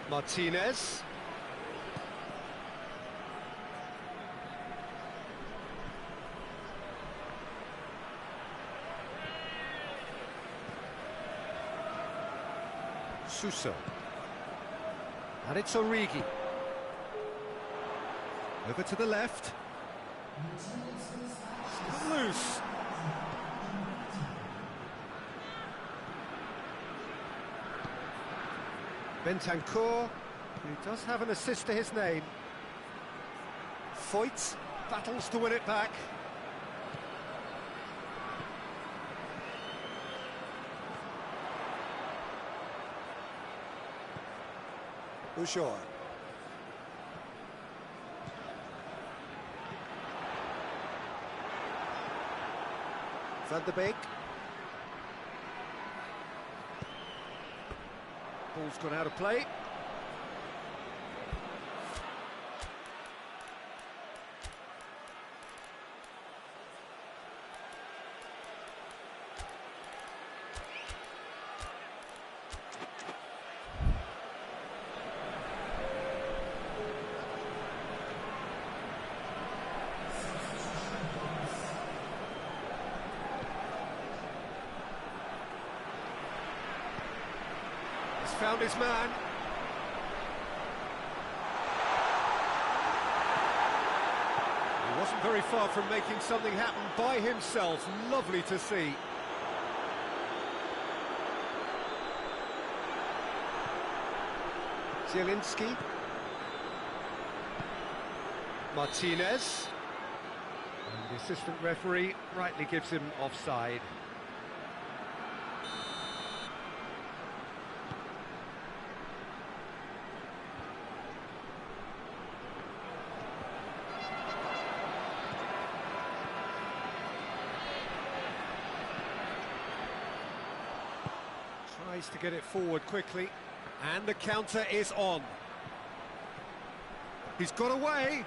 Martinez. Suso. And it's Origi. Over to the left. It's loose. Bentancur, who does have an assist to his name. Foyt battles to win it back. Ulloa. Van der Beek. Ball's gone out of play. found his man. He wasn't very far from making something happen by himself. Lovely to see. Zielinski. Martinez. And the assistant referee rightly gives him offside. Tries to get it forward quickly, and the counter is on. He's got away.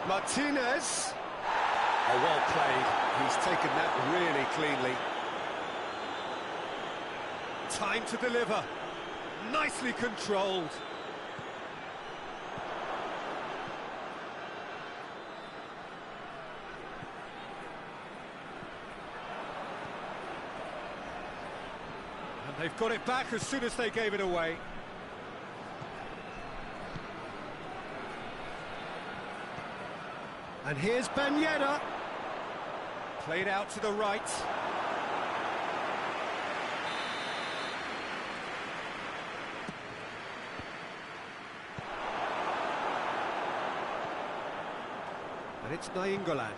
Martinez. Oh, well played. He's taken that really cleanly. Time to deliver. Nicely controlled. And they've got it back as soon as they gave it away. And here's Ben Yedder. Played out to the right. And it's Nainggolan.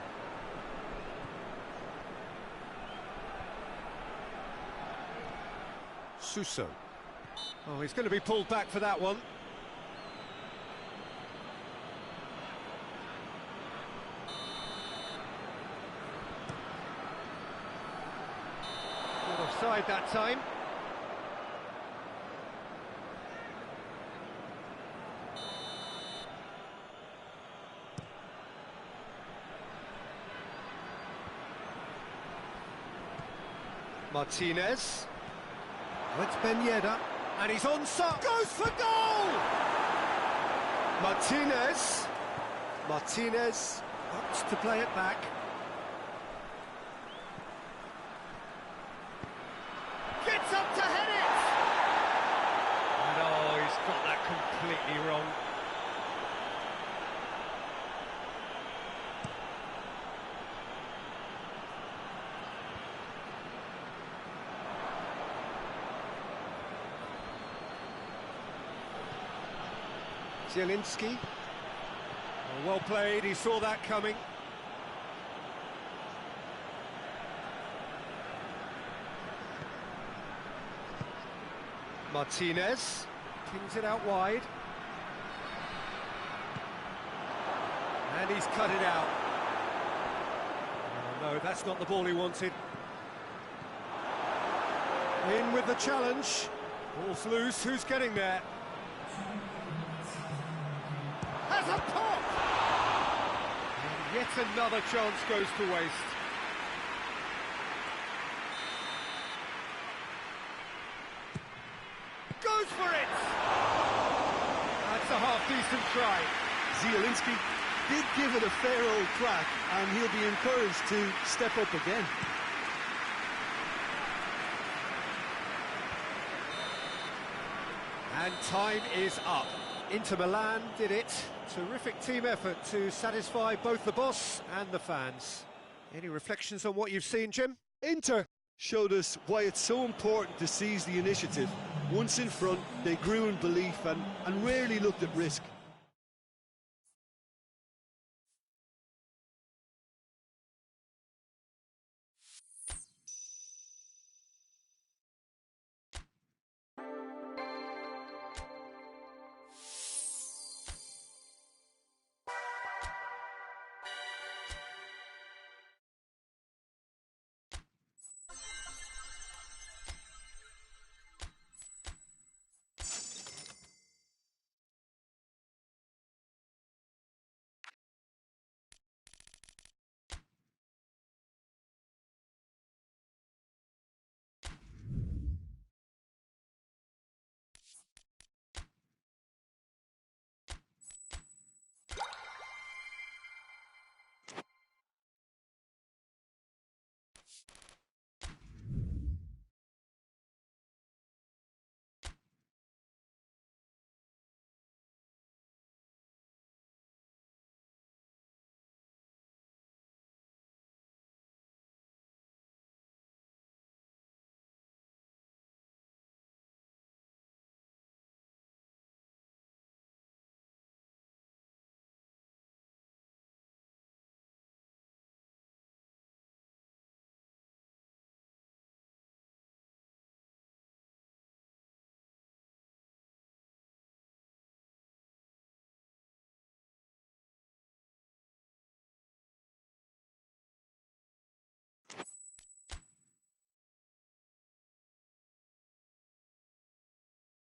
Suso. Oh, he's going to be pulled back for that one. Not offside that time. Martinez. Oh, it's Ben Yedder. And he's onside. Goes for goal! Martinez. Martinez opts to play it back. Gets up to head it! And oh, he's got that completely wrong. Zielinski. Oh, well played, he saw that coming. Martinez kings it out wide. And he's cut it out. Oh, no, that's not the ball he wanted. In with the challenge. Ball's loose, who's getting there? Has a pop! And yet another chance goes to waste. Goes for it! That's a half-decent try. Zielinski did give it a fair old crack, and he'll be encouraged to step up again. And time is up. Inter Milan did it. Terrific team effort to satisfy both the boss and the fans. Any reflections on what you've seen, Jim? Inter showed us why it's so important to seize the initiative. Once in front, they grew in belief and rarely looked at risk.